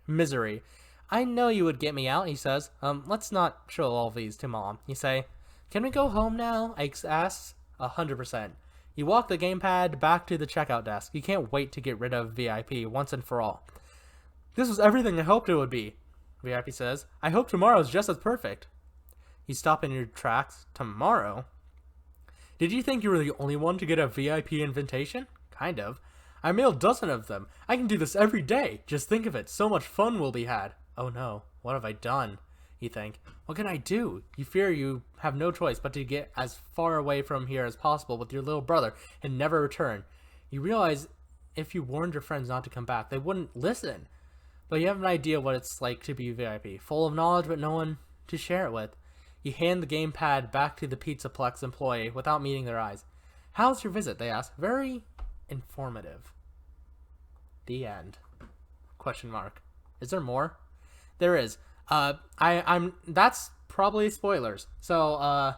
misery. I know you would get me out, he says. Let's not show all these to Mom. You say, can we go home now? Ike asks. 100%. You walk the gamepad back to the checkout desk. You can't wait to get rid of VIP once and for all. This was everything I hoped it would be, VIP says. I hope tomorrow's just as perfect. You stop in your tracks. Tomorrow? Did you think you were the only one to get a VIP invitation? Kind of. I mailed dozens of them. I can do this every day. Just think of it. So much fun will be had. Oh no, what have I done? You think. What can I do? You fear you have no choice but to get as far away from here as possible with your little brother and never return. You realize if you warned your friends not to come back, they wouldn't listen. But you have an idea what it's like to be VIP. Full of knowledge but no one to share it with. You hand the gamepad back to the Pizzaplex employee without meeting their eyes. How's your visit? They ask. Very informative. The end. Question mark. Is there more? There is. That's probably spoilers. So,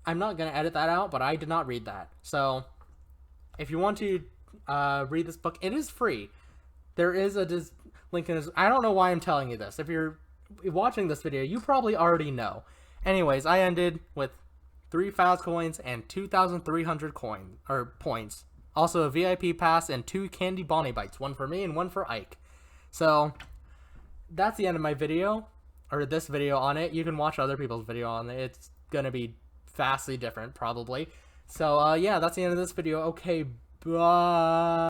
I'm not gonna edit that out, but I did not read that. So, if you want to, read this book, it is free. There is a link in this. I don't know why I'm telling you this. If you're watching this video, you probably already know. Anyways, I ended with 3 Faz coins and 2,300 points. Also a VIP pass and 2 Candy Bonnie Bites, one for me and one for Ike. So that's the end of my video, or this video on it. You can watch other people's video on it. It's gonna be vastly different, probably. So yeah, that's the end of this video. Okay, bye.